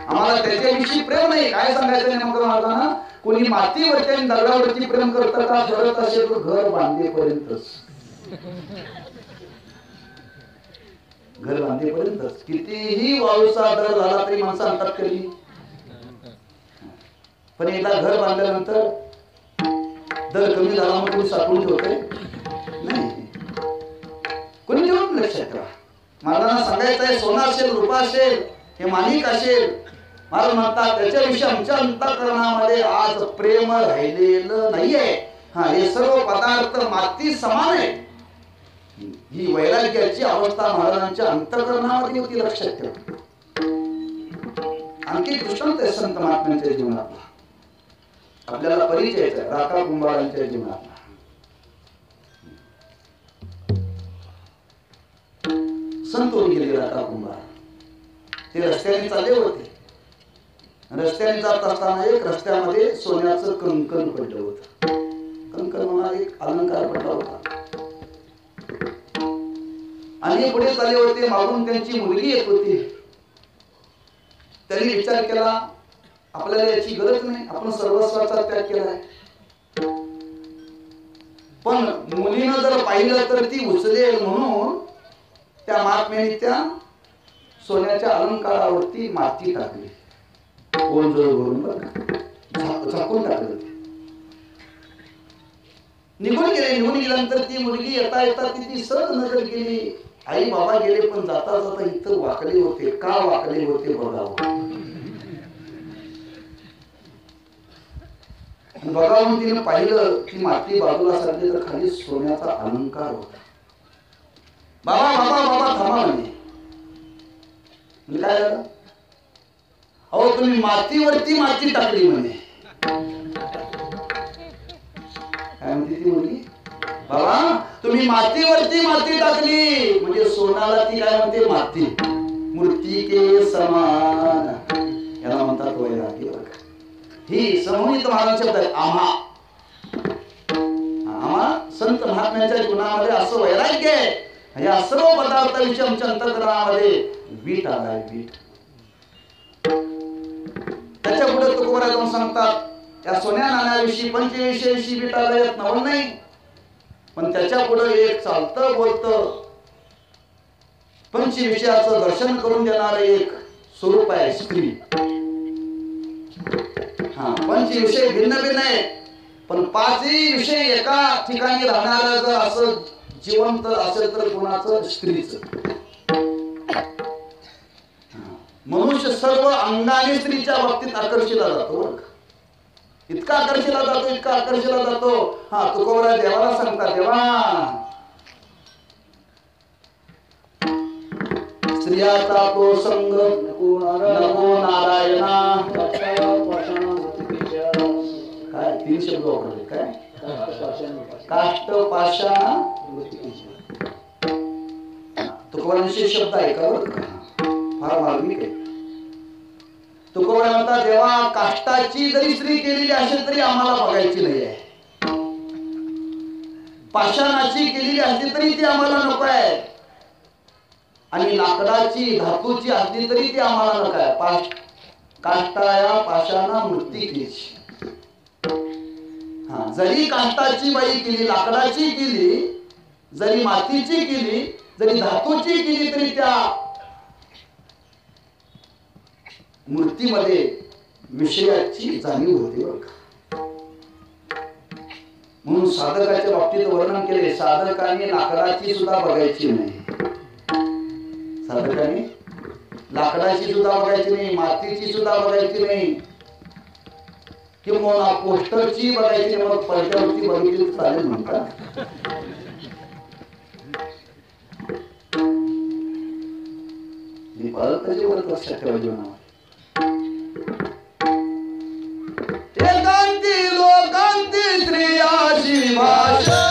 आम्हाला त्याच्याविषयी प्रेम नाही. काय सांगायचं नेमकं महाराजांना? कोणी मातीवरती आणि दगडावरती प्रेम करतं का? करत असेल तर घर बांधेपर्यंतच, घर बांधेपर्यंतच. कितीही वाळूचा दर झाला तरी माणसं आणतात कधी. पण एकदा घर बांधल्यानंतर दर कमी झाला मग कोणी साठवून ठेवतंय? नाही, कोणी ठेवून. लक्षात ठेवा, महाराजांना सांगायचं आहे सोना असेल, रुपा असेल, हे माणिक असेल, महाराज म्हणतात त्याच्याविषयी आमच्या अंतःकरणामध्ये आज प्रेम राहिलेलं नाहीये. हे सर्व पदार्थ माती समान आहे. ही वैराग्याची अवस्था महाराजांच्या अंतःकरणामध्ये होती. लक्षात ठेवा. आणखी दृष्टांत आहे संत महात्म्यांच्या जीवनातला, आपल्याला परिचयाचा आहे राखा कुंभारांच्या जीवनातला. संत होऊन गेले राखा कुंभार. ते रस्त्याने चालले होते. रस्त्याने जात असताना एक रस्त्यामध्ये सोन्याचं कंकण पडलं होतं. कंकण म्हणा एक अलंकार पडला होता. आणि पुढे चालले होते. मागून त्यांची मुलगी येत होती. त्यांनी विचार केला आपल्याला याची गरज नाही, आपण सर्वस्वाचा त्याग केलाय. पण मुलीनं जर पाहिलं तर ती उचलेल म्हणून त्या महात्म्याने त्या सोन्याच्या अलंकारावरती माती टाकली. ओंजळ भरून झाकून टाकलं. निघून गेले. निघून गेल्यानंतर ती मुलगी येता येता ती सहज नजर गेली. आई बाबा गेले पण जाता जाता इथं वाकले होते. का वाकले होते बघावं. बघावून तिने पाहिलं की माती बाजूला सरली तर खाली सोन्याचा अलंकार होता. बाबा बाबा बाबा थांबा म्हणे. काय झालं? अहो तुम्ही मातीवरती माती टाकली म्हणे. काय म्हणते ती मुलगी? बाबा तुम्ही मातीवरती माती टाकली म्हणजे सोनाला ती काय म्हणते? माती. मृत्तिके समान याला म्हणतात वैराग्य. ही समूहित महाराज शब्द आहे. आम्हा संत महात्म्यांच्या जीवनामध्ये असं वैराग्य आहे. या सर्व पदार्थांविषयी आमच्या अंतःकरणामध्ये वीट आलाय. वीट. त्याच्या पुढे तुकोबरा जाऊन सांगतात त्या सोन्या नाण्याविषयी पंचविषयाविषयी वीट आलाय. यात नवल नाही. पण त्याच्या पुढे एक चालतं बोलतं पंचविषयाचं दर्शन करून देणारे एक स्वरूप आहे स्त्री. पंचविषय भिन्न भिन्न आहे पण पाचही विषय एका ठिकाणी राहणारं जर असं जिवंत असेल तर कोणाचं? स्त्रीचं. मनुष्य सर्व अंगाने स्त्रीच्या बाबतीत आकर्षिला जातो. इतका आकर्षिला जातो, इतका आकर्षिला जातो. तुकोबरा देवाला सांगतात देवा स्त्रियाचा तो संग नको नारायणा. काय 3 शब्द वापरले? काय? काष्ट पाषाण. तुकोबारांचे शब्द आहे का बरं का? फार मार्मिक आहे. तुकोबरा म्हणतात देवा काष्टाची जरी स्त्री केलेली असेल तरी आम्हाला बघायची नाही आहे. पाषाणाची केलेली असली तरी ती आम्हाला नको आहे. आणि लाकडाची धातूची असली तरी ती आम्हाला नको आहे. काष्टाया पाषाणा मृत्तिकेची. हा, जरी काष्टाची बाई केली, लाकडाची केली, जरी मातीची केली, जरी धातूची केली, तरी त्या मूर्तीमध्ये विषयाची जाणीव होते बरं का. म्हणून साधकाच्या बाबतीत वर्णन केले, साधकाने लाकडाची सुद्धा बघायची नाही, साधकाने लाकडाची सुद्धा बघायची नाही, मातीची सुद्धा बघायची नाही, किंवा पोस्टरची बघायची नाही, मग पलट्यावरती बघितली चालेल म्हणतात. मी परत त्याच्यावर लक्षात ठेवा जीवनावर. एकांती लोकांती स्त्रियाची भाषा,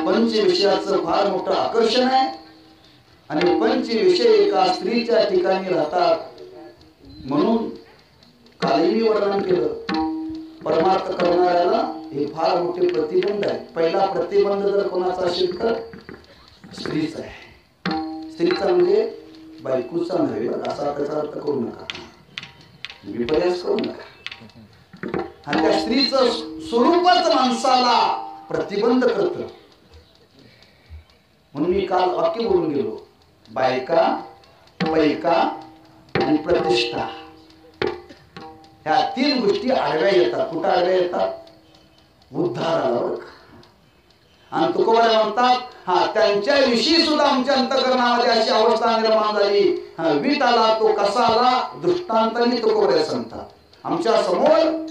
पंचविषयाचं फार मोठं आकर्षण आहे. आणि पंचविषय एका स्त्रीच्या ठिकाणी राहतात म्हणून कालही वर्णन केलं. परमार्थ करणाऱ्याला हे फार मोठे प्रतिबंध आहे. पहिला प्रतिबंध जर कोणाचा असेल तर स्त्रीचा आहे. स्त्रीचा म्हणजे बायकोचा नव्हे, असा त्याचा अर्थ करू नका, विपर्यास करू नका. आणि त्या स्त्रीचं स्वरूपच माणसाला प्रतिबंध करतं. म्हणून मी काल वाक्य बोलून गेलो, बायका, पैका आणि प्रतिष्ठा, ह्या तीन गोष्टी आडव्या येतात. कुठं आडव्या येतात? उद्धाराला. आणि तुकोबारा म्हणतात, हा त्यांच्याविषयी सुद्धा आमच्या अंतःकरणामध्ये अशी अवस्था निर्माण झाली. वीट आला तो कसा आला, दृष्टांताने तुकोबारा सांगतात. आमच्या समोर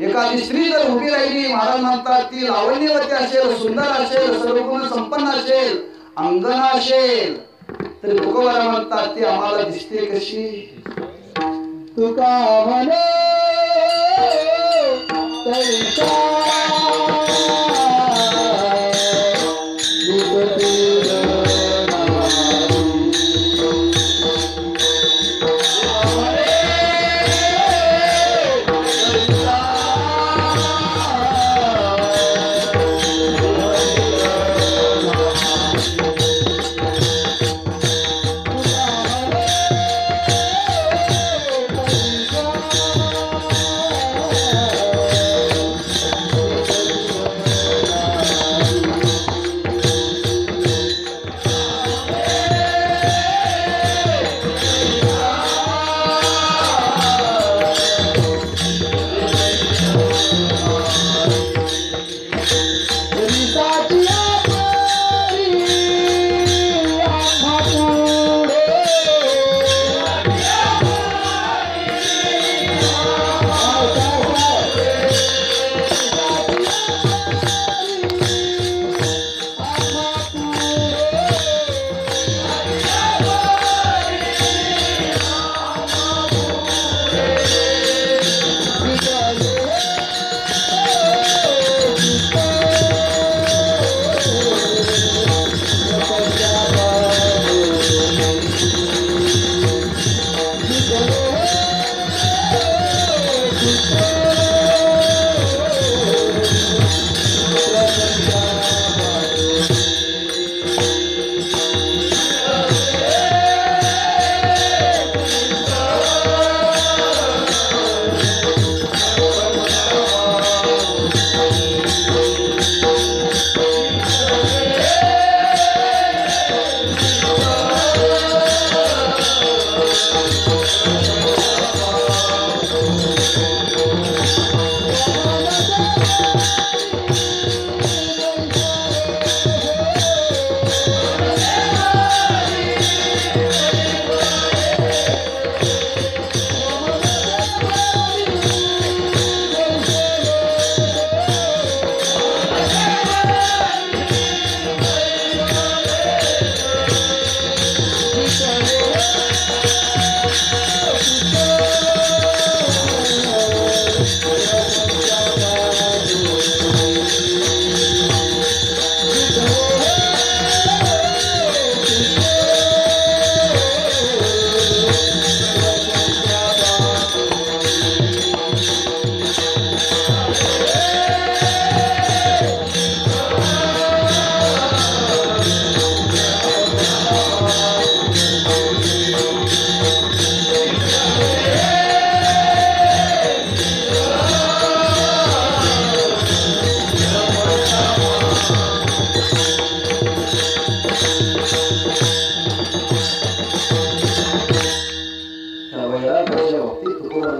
एखादी स्त्री जर उभी राहिली, महाराज म्हणतात ती लावण्यवती असेल, सुंदर असेल, सर्वगुण संपन्न असेल, अंगना असेल, तरी तुकोबारा म्हणतात ती आम्हाला दिसते कशी? तुका म्हणे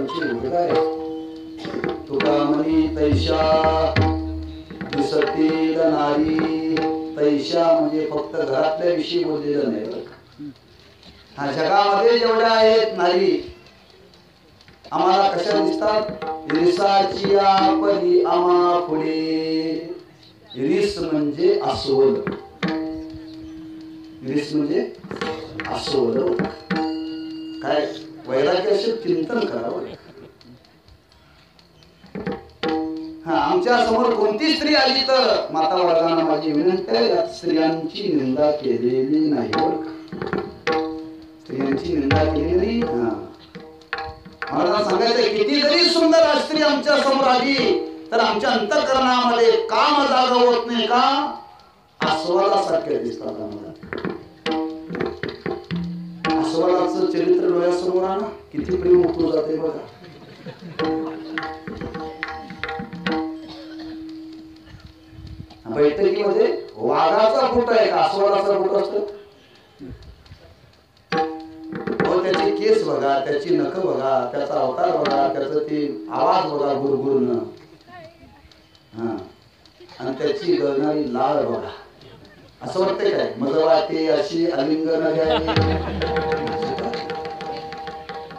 तुकोबारांची उद्गार आहे. तुका म्हणी तैशा दिसतील नारी. तैशा म्हणजे फक्त घरातल्या विषयी बोललेलं नाही. हा जगामध्ये जेवढ्या आहेत नारी आम्हाला कशा दिसतात? रिसाची आपली आम्हा पुढे. रिस म्हणजे अस्वल. रिस म्हणजे अस्वल. काय वैराग्याचे चिंतन करावं. हा आमच्या समोर कोणती स्त्री आली तर माता वर्गांना माझी विनंती आहे, यात स्त्रियांची निंदा केलेली नाही बरं का. स्त्रियांची निंदा केलेली नाही. मला सांगायचं किती जरी सुंदर स्त्री आमच्या समोर आली तर आमच्या अंतःकरणामध्ये काम जागा होत नाही का? अस्वलासारखे दिसतात आम्हाला. अस्वलाचं चरित्र डोळ्यासमोर आणा, किती प्रेम उतरू जाते बघा. बैठकीमध्ये वाघाचा फोटो आहे का अस्वलाचा फोटो असतो? त्याचे केस बघा, त्याची नख बघा, त्याचा अवतार बघा, त्याचा ते आवाज बघा गुरगुरन, हा आणि त्याची गळणारी लाळ बघा. असं वाटतंय काय मज वाटे अशी अलिंगन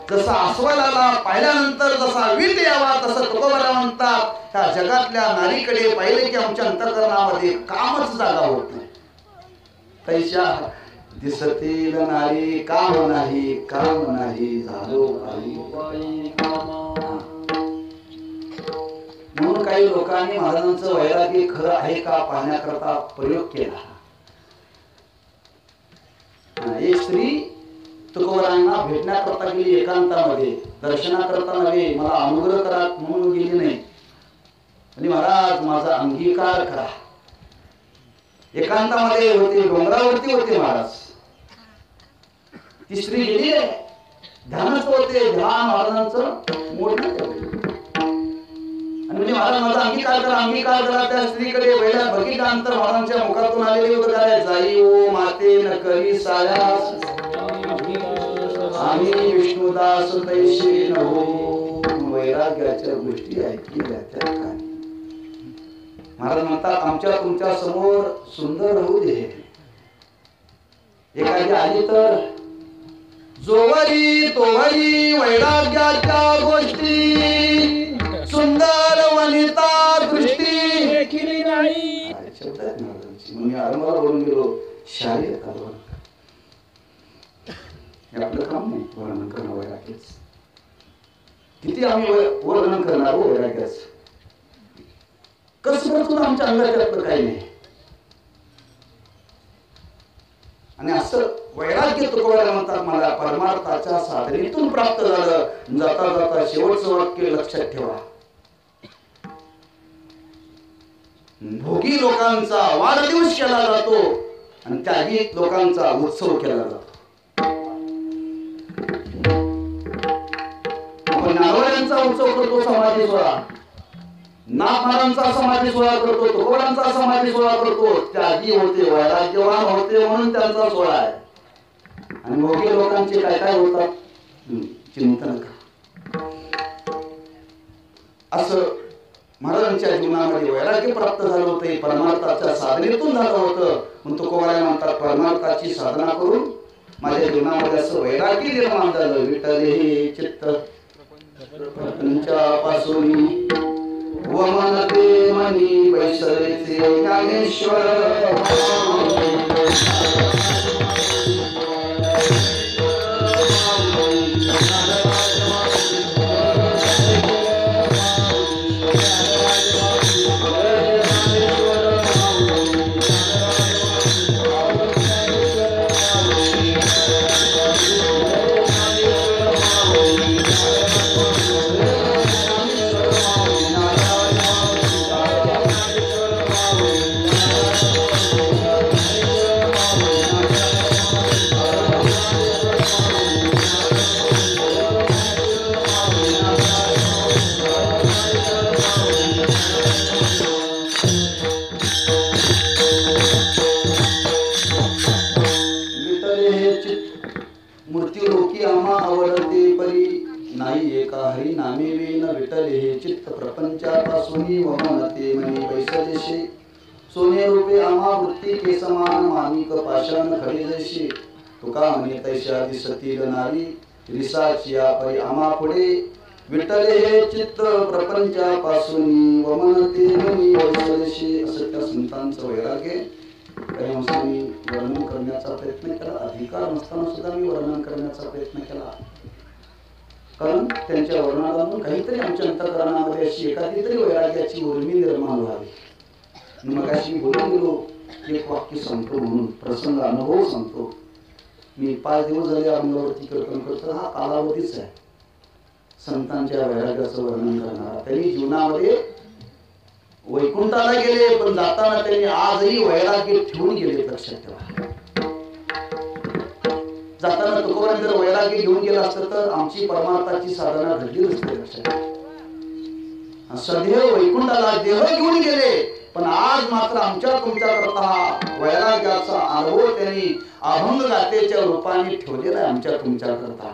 जसा अस्वलाला पाहिल्यानंतर जसा वीट यावा तसं तुकोबारा म्हणतात त्या जगातल्या नारीकडे पाहिले की आमच्या अंतःकरणामध्ये कामच जागा होत नाही. तैशा दिसतील नारी काम नाही झालो म्हणून काही लोकांनी महाराजांचं वैराग्य खरं आहे का पाहण्याकरता प्रयोग केला. एक स्त्री तुकोबारांना भेटण्याकरता गेली, एकांतामध्ये दर्शनाकरता नव्हे, मला अनुग्रह करा म्हणून गेली नाही. आणि महाराज माझा अंगीकार करा. एकांतामध्ये होते, डोंगरावरती होते महाराज. ती स्त्री गेली, ध्यानच होते, ध्यान महाराजांचं मोठं. आणि म्हणजे महाराज माझा अंगीकार करा. त्या स्त्रीकडे पहिल्या बघितल्यानंतर महाराजांच्या मुखातून आलेली उद्गार जाई ओ माते न करी सायास आम्ही विष्णुदास तैशी नहो. वैराग्याच्या गोष्टी ऐकल्या त्या काय. महाराज म्हणतात आमच्या तुमच्या समोर सुंदर होऊ दे. एखादी आली तर जोवरी तोवरी वैराग्याच्या गोष्टी सुंदर वनिता दृष्टी देखील नाही. शब्द आहेत महाराजांची. मी आरंभाला बोलून गेलो शाही आपलं काम नाही वर्णन करणं वैराग्याच. किती आम्ही वर्णन करणार हो वैराग्याच. कसं करतो आमच्या अंगात काही नाही. आणि असं वैराग्य तुकोबारा म्हणतात मला परमार्थाच्या साधनेतून प्राप्त झालं. जाता जाता शेवटचं वाक्य लक्षात ठेवा. भोगी लोकांचा वाढदिवस केला जातो आणि त्यागी लोकांचा उत्सव केला जातो. आपण नारळांचा उत्सव करतो समाधी सोहळा, नागमारांचा समाधी सोहळा करतो, तुकोबारांचा समाधी सोहळा करतो. त्यागी होते, वैराग्यवान होते म्हणून त्यांचा सोहळा आहे. आणि भोगी लोकांचे काय काय होतात चिंतन करा. असं महाराजांच्या जीवनामध्ये वैराग्य प्राप्त झालं होतं. परमार्थाच्या साधनेतून झालं होतं. म्हणून तुकोबारा म्हणतात परमार्थाची साधना करून माझ्या जीवनामध्ये असं वैराग्य निर्माण झालं. विठ्ठले हे चित्त प्रपंचापासून व मन ते मनी बैसरेचे ज्ञानेश्वर. नामे विन विठले हे चित्त प्रपंचापासून वमनते मनी बैसदेशे सोने रूपे आम्हा वृत्ती के समान मानिक पाषाण खडी जैशी तुका म्हणे तैशा दिसतील नारी रिसाची परी आम्हा पुढे विठले हे चित्त प्रपंचापासून वमनते मनी बैसदेशे. असं त्या संतांचं वैराग्य काही अंशांनी वर्णन करण्याचा प्रयत्न केला. अधिकार नसताना सुद्धा मी वर्णन करण्याचा प्रयत्न केला, कारण त्यांच्या वर्णनातून काहीतरी आमच्या अंतःकरणामध्ये अशी एखादी तरी वैराग्याची उर्मी निर्माण व्हावी. मग अशी बोलून गेलो एक वाक्य सांगतो म्हणून प्रसंग अनुभव सांगतो. मी 5 दिवस झाले अंगावरती कीर्तन करतो. हा कालावधीच आहे संतांच्या वैराग्याचं वर्णन करणारा. त्यांनी जीवनामध्ये वैकुंठाला गेले, पण जाताना त्यांनी आजही वैराग्य ठेवून गेले. लक्षात ठेवा, जाताना तुकोबांनी जर वैराग्य घेऊन गेला असतं तर आमची परमार्थाची साधना घडली नसते. लक्षात ठेवा, सदैव वैकुंठाला देह घेऊन गेले, पण आज मात्र आमच्या तुमच्या करता वैराग्याचा अनुभव त्यांनी अभंग गातेच्या रूपाने ठेवलेला आहे आमच्या तुमच्या करता.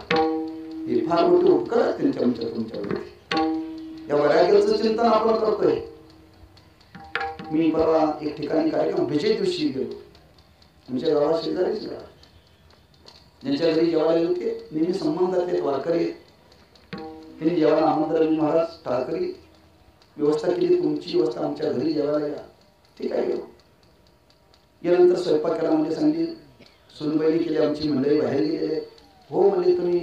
हे फार मोठे उपकार आहेत त्यांच्या आमच्या तुमच्यावरती. या वैराग्याचं चिंतन आपण करतोय. मी परवा एक ठिकाणी कार्यक्रम विजय दिवशी गेलो. आमच्या गावात शेजारीच गाव, ज्यांच्या घरी जेवायला गेलो ते नेहमी संबंधातले वारकरी. त्यांनी जेवायला आमंत्रण, महाराज टाळकरी व्यवस्था केली, तुमची व्यवस्था आमच्या घरी जेवायला या. ठीक आहे गेलो. यानंतर स्वयंपाक केला म्हणजे सांगली सुनबाईने केली. आमची मंडळी बाहेर गेले. हो म्हणजे तुम्ही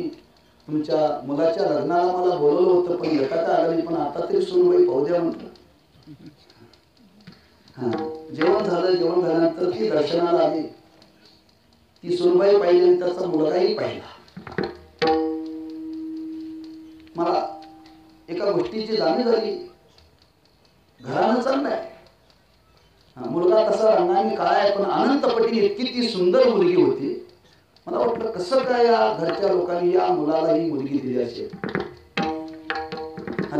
तुमच्या मुलाच्या लग्नाला मला बोलवलं होतं, पण एका काय आलं नाही, पण आता तरी सुनबाई पाहू द्या म्हटलं. हा, जेवण झालं. जेवण झाल्यानंतर ती दर्शनाला आली. ती सुनबाई पाहिली आणि त्याचा मुलगाही पाहिला. मला एका गोष्टीची जाणीव झाली. घरानं चाललाय, मुलगा तसा रंगाने काळा आहे, पण अनंत पटीने इतकी ती सुंदर मुलगी होती. मला वाटलं कसं काय या घरच्या लोकांनी या मुलाला ही मुलगी दिली असेल.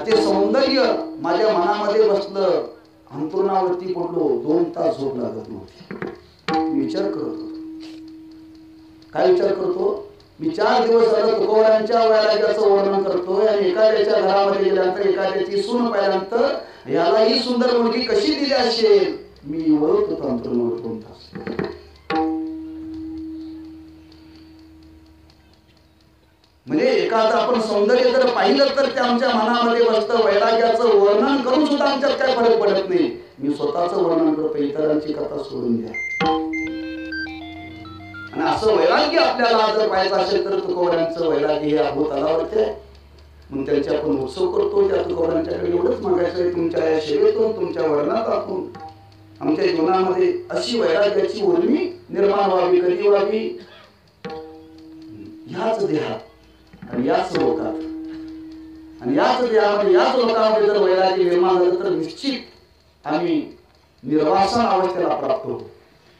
ते सौंदर्य माझ्या मनामध्ये बसलं. अंतरुणावरती पडलो. 2 तास झोप लागत नव्हती. विचार करत होतो. काय विचार करतो? मी 4 दिवस झालं तुकोबांच्या वैराग्याचं वर्णन करतोय आणि एखाद्याच्या घरामध्ये गेल्यानंतर एखाद्याची सून पाहिल्यानंतर याला ही सुंदर मुलगी कशी दिली असेल. मी वळत होतो अंतरुणावर 2 तास. म्हणजे एखादं आपण सौंदर्य जर पाहिलं तर ते आमच्या मनामध्ये बसतं. वैराग्याचं वर्णन करून सुद्धा आमच्यात काय फरक पडत नाही. मी स्वतःचं वर्णन करतो, इतरांची कथा सोडून द्या. आणि असं वैराग्य आपल्याला जर पाहायचं असेल तर तुकोबांचं वैराग्य हे अभूत आलावरती आहे. म्हणून त्यांची आपण उत्सव करतो. त्या तुकोबांच्याकडे एवढंच मागायचं आहे, तुमच्या या सेवेतून, तुमच्या वर्णनातून आमच्या जीवनामध्ये अशी वैराग्याची उर्मी निर्माण व्हावी. कधी व्हावी? ह्याच देहात आणि याच लोकात आणि याच देहामध्ये याच लोकांमध्ये जर वैराग्य निर्माण झालं तर निश्चित आम्ही निर्वासन अवस्थेला प्राप्त होतो.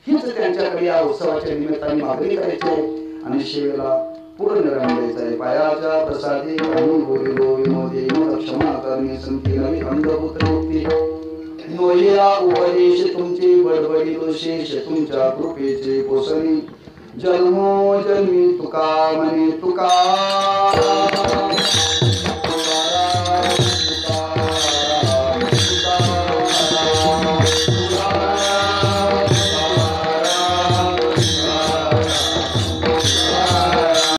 हीच त्यांच्याकडे या उत्सवाच्या निमित्ताने मागणी करायची आहे आणि सेवेला पूर्ण निर्माण द्यायचा आहे. पायाच्या प्रसादी बोलिलो विनोदी क्षमा करणे संती नवी अंगपुत्र मुक्ती नोया उपदेश तुमचे बडबडी दोषेश तुमच्या कृपेचे पोषणी जन्मो जन्मी तुका म्हणे तुका